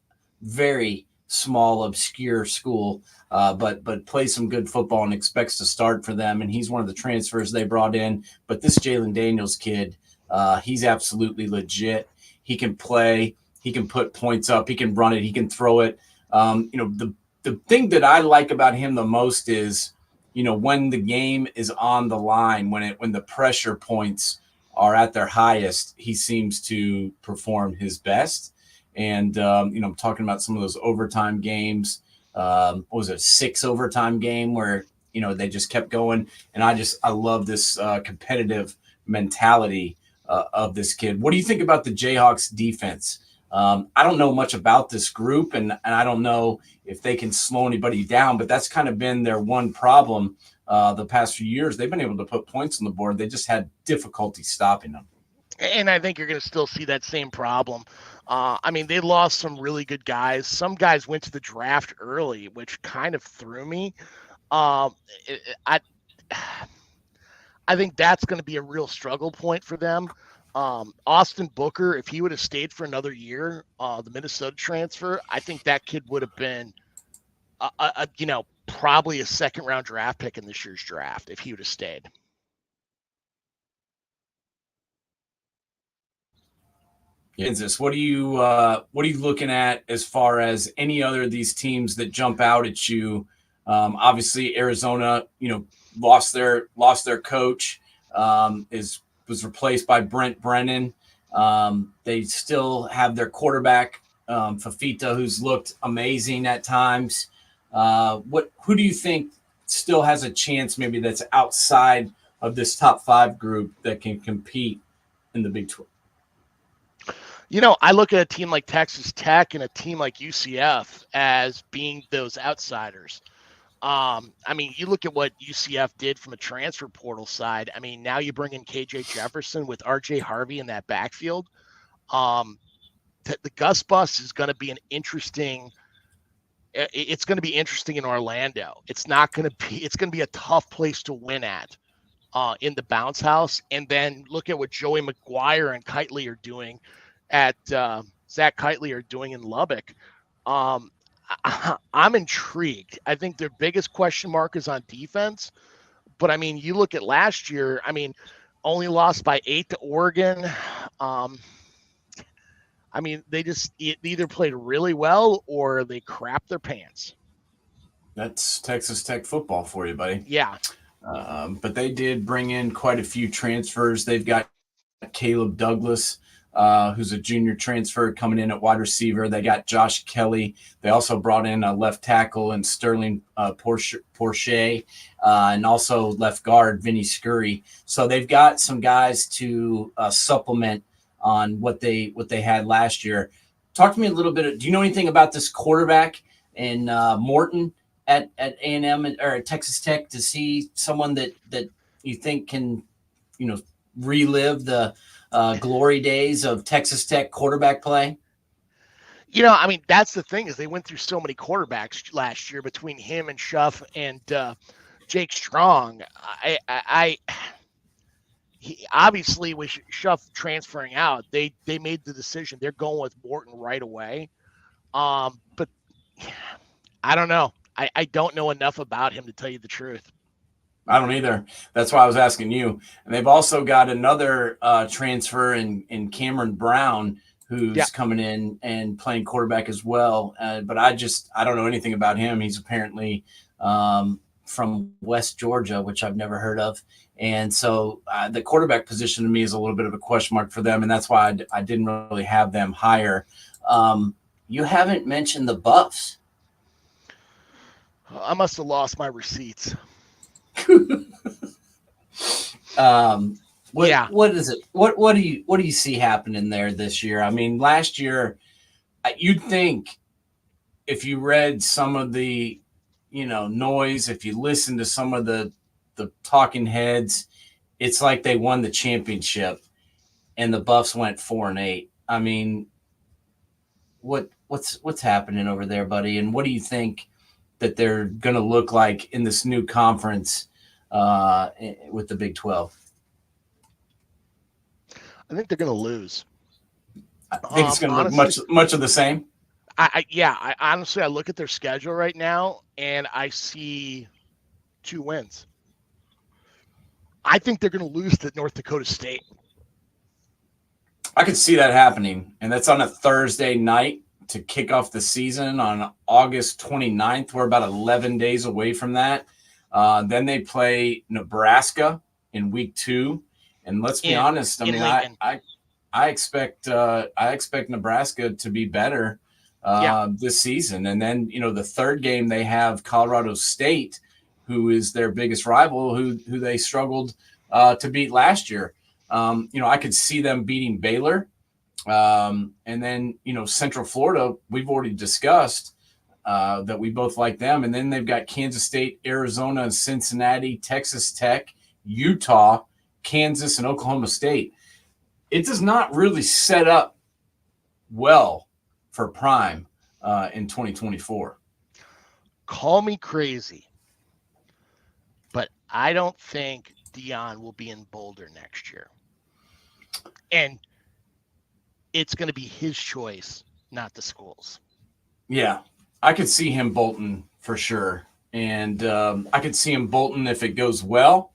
very small, obscure school, but plays some good football and expects to start for them. And he's one of the transfers they brought in. But this Jalen Daniels kid, he's absolutely legit. He can play. He can put points up. He can run it. He can throw it. The thing that I like about him the most is, when the game is on the line, when the pressure points are at their highest, he seems to perform his best. And, I'm talking about some of those overtime games what was it, 6 overtime game where, they just kept going. And I love this competitive mentality of this kid. What do you think about the Jayhawks defense? I don't know much about this group, and I don't know if they can slow anybody down, but that's kind of been their one problem the past few years. They've been able to put points on the board. They just had difficulty stopping them. And I think you're going to still see that same problem. They lost some really good guys. Some guys went to the draft early, which kind of threw me. I think that's going to be a real struggle point for them. Austin Booker, if he would have stayed for another year, the Minnesota transfer, I think that kid would have been, probably a second-round draft pick in this year's draft if he would have stayed. Kansas, what are you looking at as far as any other of these teams that jump out at you? Obviously, Arizona, lost their coach, was replaced by Brent Brennan. They still have their quarterback, Fafita, who's looked amazing at times. Who do you think still has a chance, maybe that's outside of this top 5 group, that can compete in the Big 12? I look at a team like Texas Tech and a team like UCF as being those outsiders. You look at what UCF did from a transfer portal side. Now you bring in KJ Jefferson with RJ Harvey in that backfield. The Gus bus is going to be it's going to be interesting in Orlando. It's going to be a tough place to win at in the bounce house. And then look at what Joey McGuire and Kitely are doing Zach Kitely are doing in Lubbock. I'm intrigued. I think their biggest question mark is on defense. But, you look at last year, only lost by 8 to Oregon. They just either played really well or they crapped their pants. That's Texas Tech football for you, buddy. Yeah. But they did bring in quite a few transfers. They've got Caleb Douglas, who's a junior transfer coming in at wide receiver. They got Josh Kelly. They also brought in a left tackle and Sterling Porsche, and also left guard Vinny Scurry. So they've got some guys to supplement on what they had last year. Talk to me a little bit. Do you know anything about this quarterback in Morton at A&M or at Texas Tech, to see someone that you think can, relive the glory days of Texas Tech quarterback play? That's the thing, is they went through so many quarterbacks last year between him and Schuff and Jake Strong. Obviously with Schuff transferring out, they made the decision. They're going with Morton right away. But I don't know. I don't know enough about him to tell you the truth. I don't either. That's why I was asking you. And they've also got another transfer in Cameron Brown, who's coming in and playing quarterback as well. But I don't know anything about him. He's apparently from West Georgia, which I've never heard of. And so the quarterback position to me is a little bit of a question mark for them. And that's why I didn't really have them higher. You haven't mentioned the Buffs. I must have lost my receipts. What is it? What do you see happening there this year? Last year, you'd think if you read some of the, noise, if you listen to some of the talking heads, it's like they won the championship and the Buffs went 4-8. What's happening over there, buddy? And what do you think that they're going to look like in this new conference with the Big 12? I think they're going to lose. I think it's going to look much of the same. I honestly, I look at their schedule right now and I see 2 wins. I think they're going to lose to North Dakota State. I could see that happening, and that's on a Thursday night to kick off the season on August 29th. We're about 11 days away from that. Then they play Nebraska in week 2. And let's be honest, I expect Nebraska to be better this season. And then, the third game they have Colorado State, who is their biggest rival, who they struggled to beat last year. I could see them beating Baylor. And then, Central Florida, we've already discussed that we both like them. And then they've got Kansas State, Arizona, and Cincinnati, Texas Tech, Utah, Kansas, and Oklahoma State. It does not really set up well for Prime in 2024. Call me crazy, but I don't think Deion will be in Boulder next year. And it's going to be his choice, not the school's. Yeah, I could see him bolting for sure. And I could see him bolting if it goes well.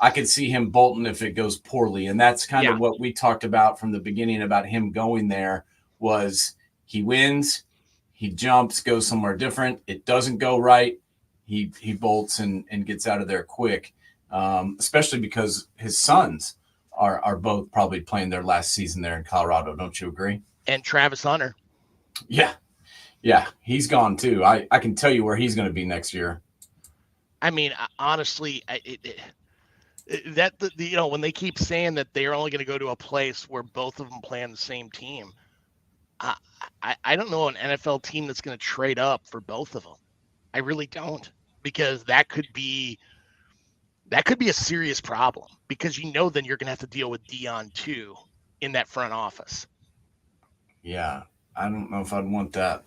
I could see him bolting if it goes poorly. And that's kind of what we talked about from the beginning about him going there was he wins, he jumps, goes somewhere different. It doesn't go right. He bolts and gets out of there quick, especially because his sons are both probably playing their last season there in Colorado. Don't you agree? And Travis Hunter. Yeah, he's gone too. I can tell you where he's going to be next year. I mean, honestly, when they keep saying that they're only going to go to a place where both of them play on the same team, I don't know an NFL team that's going to trade up for both of them. I really don't, because that could be a serious problem, because then you're going to have to deal with Deion too in that front office. Yeah, I don't know if I'd want that.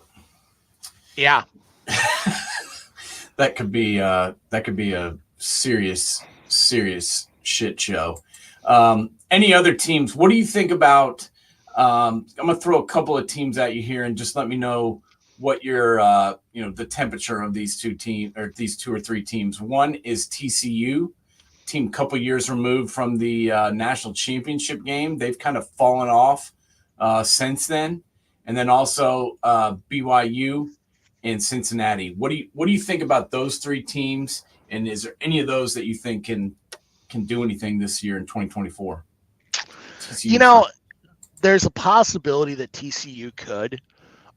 Yeah. That could be a serious shit show. Any other teams? What do you think about? I'm gonna throw a couple of teams at you here, and just let me know what your the temperature of these these two or three teams. One is TCU, team couple years removed from the national championship game. They've kind of fallen off since then, and then also BYU and Cincinnati. What do you think about those three teams? And is there any of those that you think can do anything this year in 2024? There's a possibility that TCU could.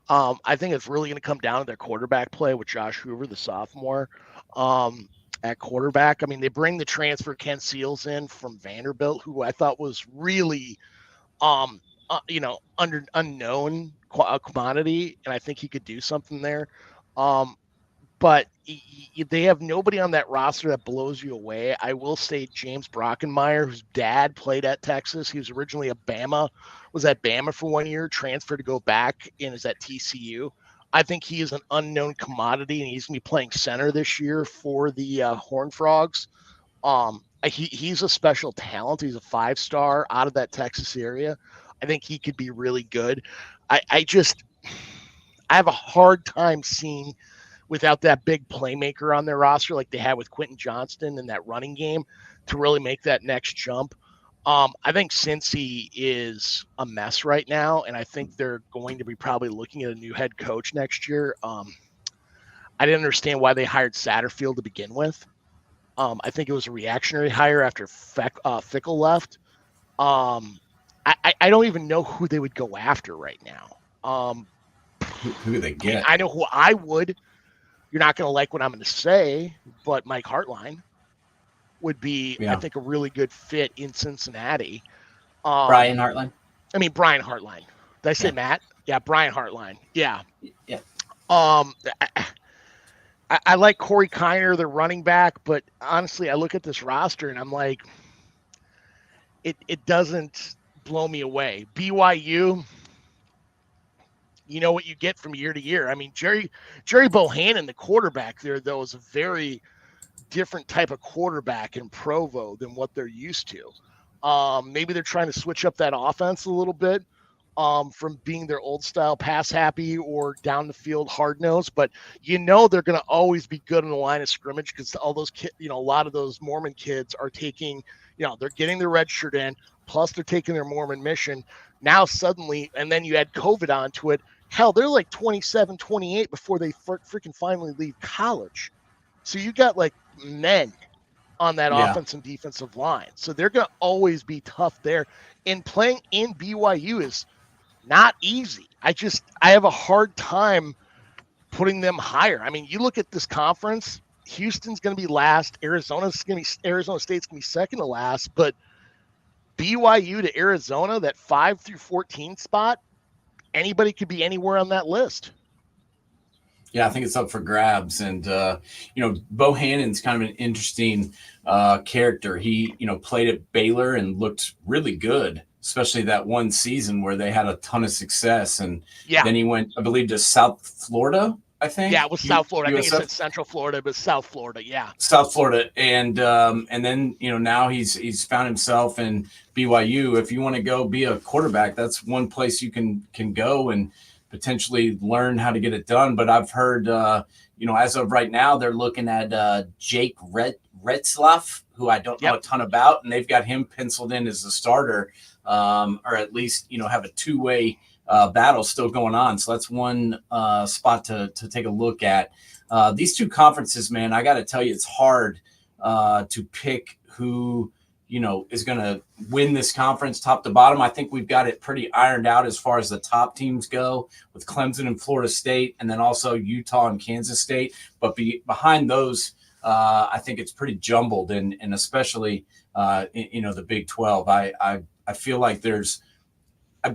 I think it's really going to come down to their quarterback play with Josh Hoover, the sophomore, at quarterback. I mean, they bring the transfer Ken Seals in from Vanderbilt, who I thought was really, unknown commodity, and I think he could do something there. But they have nobody on that roster that blows you away. I will say James Brockenmeyer, whose dad played at Texas. He was originally was at Bama for 1 year, transferred to go back, and is at TCU. I think he is an unknown commodity, and he's going to be playing center this year for the Horned Frogs. He's a special talent. He's a 5-star out of that Texas area. I think he could be really good. I have a hard time seeing, without that big playmaker on their roster like they had with Quentin Johnston in that running game, to really make that next jump. I think Cincy is a mess right now, and I think they're going to be probably looking at a new head coach next year. I didn't understand why they hired Satterfield to begin with. I think it was a reactionary hire after Fickle left. I don't even know who they would go after right now. Who do they get? I know who I would. You're not going to like what I'm going to say, but Mike Hartline would be, I think, a really good fit in Cincinnati. Brian Hartline? Brian Hartline. Did I say Matt? Yeah, Brian Hartline. Yeah. Yeah. I like Corey Kiner, the running back, but honestly, I look at this roster and I'm like, it doesn't blow me away. BYU, you know what you get from year to year. I mean, Jerry Bohannon, the quarterback there, though, is a very different type of quarterback in Provo than what they're used to. Maybe they're trying to switch up that offense a little bit from being their old style pass happy or down the field hard nosed, but they're going to always be good in the line of scrimmage because all those kids, a lot of those Mormon kids are taking, they're getting their red shirt in, plus they're taking their Mormon mission. Now suddenly, and then you add COVID onto it. Hell, they're like 27, 28 before they freaking finally leave college. So you got like men on that offense and defensive line. So they're going to always be tough there. And playing in BYU is not easy. I have a hard time putting them higher. I mean, you look at this conference, Houston's going to be last. Arizona State's going to be second to last, but BYU to Arizona, that 5 through 14 spot, anybody could be anywhere on that list. Yeah, I think it's up for grabs. And, Bohannon's kind of an interesting character. He, played at Baylor and looked really good, especially that one season where they had a ton of success. And then he went, I believe, to South Florida, I think. Yeah, it was South Florida. I think USF? it said Central Florida, but South Florida, yeah. South Florida. And then, now he's found himself in BYU. If you want to go be a quarterback, that's one place you can go and potentially learn how to get it done. But I've heard, as of right now, they're looking at Jake Retzlaff, who I don't know a ton about, and they've got him penciled in as a starter, or at least, have a two-way battle still going on. So that's one spot to take a look at. These two conferences, man, I got to tell you, it's hard to pick who is going to win this conference top to bottom. I think we've got it pretty ironed out as far as the top teams go, with Clemson and Florida State, and then also Utah and Kansas State. But behind those, I think it's pretty jumbled, and especially the Big 12. I feel like there's a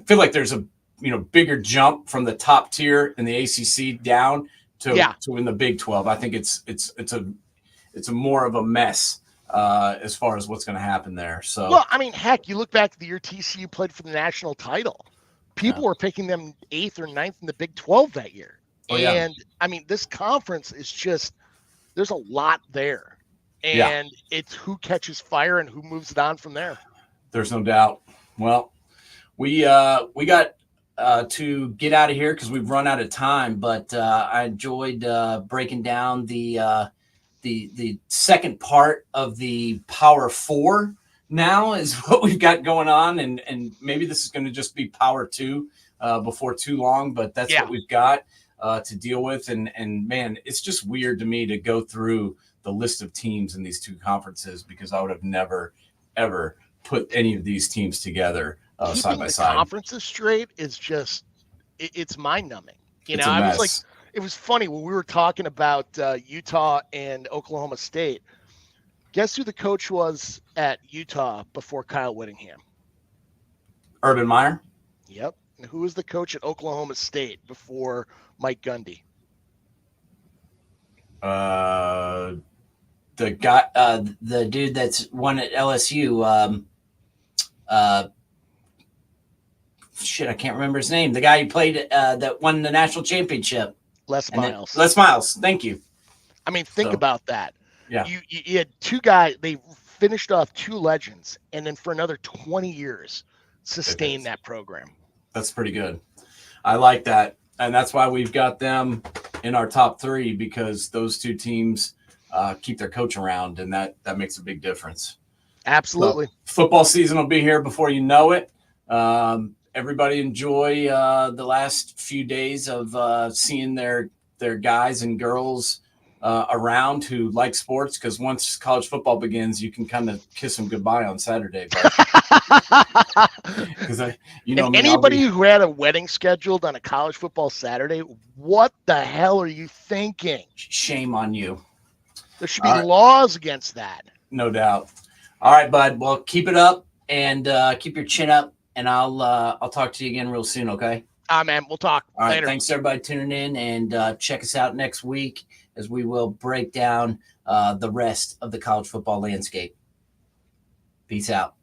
bigger jump from the top tier in the ACC down to in the Big 12. I think it's a more of a mess as far as what's going to happen there. So, well, I mean, heck, you look back to the year TCU played for the national title. People were picking them 8th or 9th in the Big 12 that year. I mean, this conference is just, there's a lot there. And it's who catches fire and who moves it on from there. There's no doubt. Well, we got to get out of here because we've run out of time, but I enjoyed breaking down the second part of the Power Four. Now is what we've got going on, and maybe this is going to just be Power Two before too long, but that's what we've got to deal with. And man, it's just weird to me to go through the list of teams in these two conferences, because I would have never ever put any of these teams together side by side. Conferences straight is just it's mind numbing. I was like, it was funny when we were talking about Utah and Oklahoma State. Guess who the coach was at Utah before Kyle Whittingham? Urban Meyer. Yep. And who was the coach at Oklahoma State before Mike Gundy? The guy, the dude that's won at LSU. I can't remember his name. The guy who played that won the national championship. Les Miles. Les Miles. Thank you. I mean, think about that. Yeah. You had two guys. They finished off two legends, and then for another 20 years, sustain that program. That's pretty good. I like that. And that's why we've got them in our top three, because those two teams keep their coach around, and that makes a big difference. Absolutely. So, football season will be here before you know it. Everybody enjoy the last few days of seeing their guys and girls around who like sports, because once college football begins, you can kind of kiss them goodbye on Saturday. Because anybody who had a wedding scheduled on a college football Saturday, what the hell are you thinking? Shame on you. There should be laws against that. No doubt. All right, bud. Well, keep it up and keep your chin up, and I'll talk to you again real soon. Okay. Man, we'll talk later. Right, thanks everybody tuning in, and check us out next week as we will break down the rest of the college football landscape. Peace out.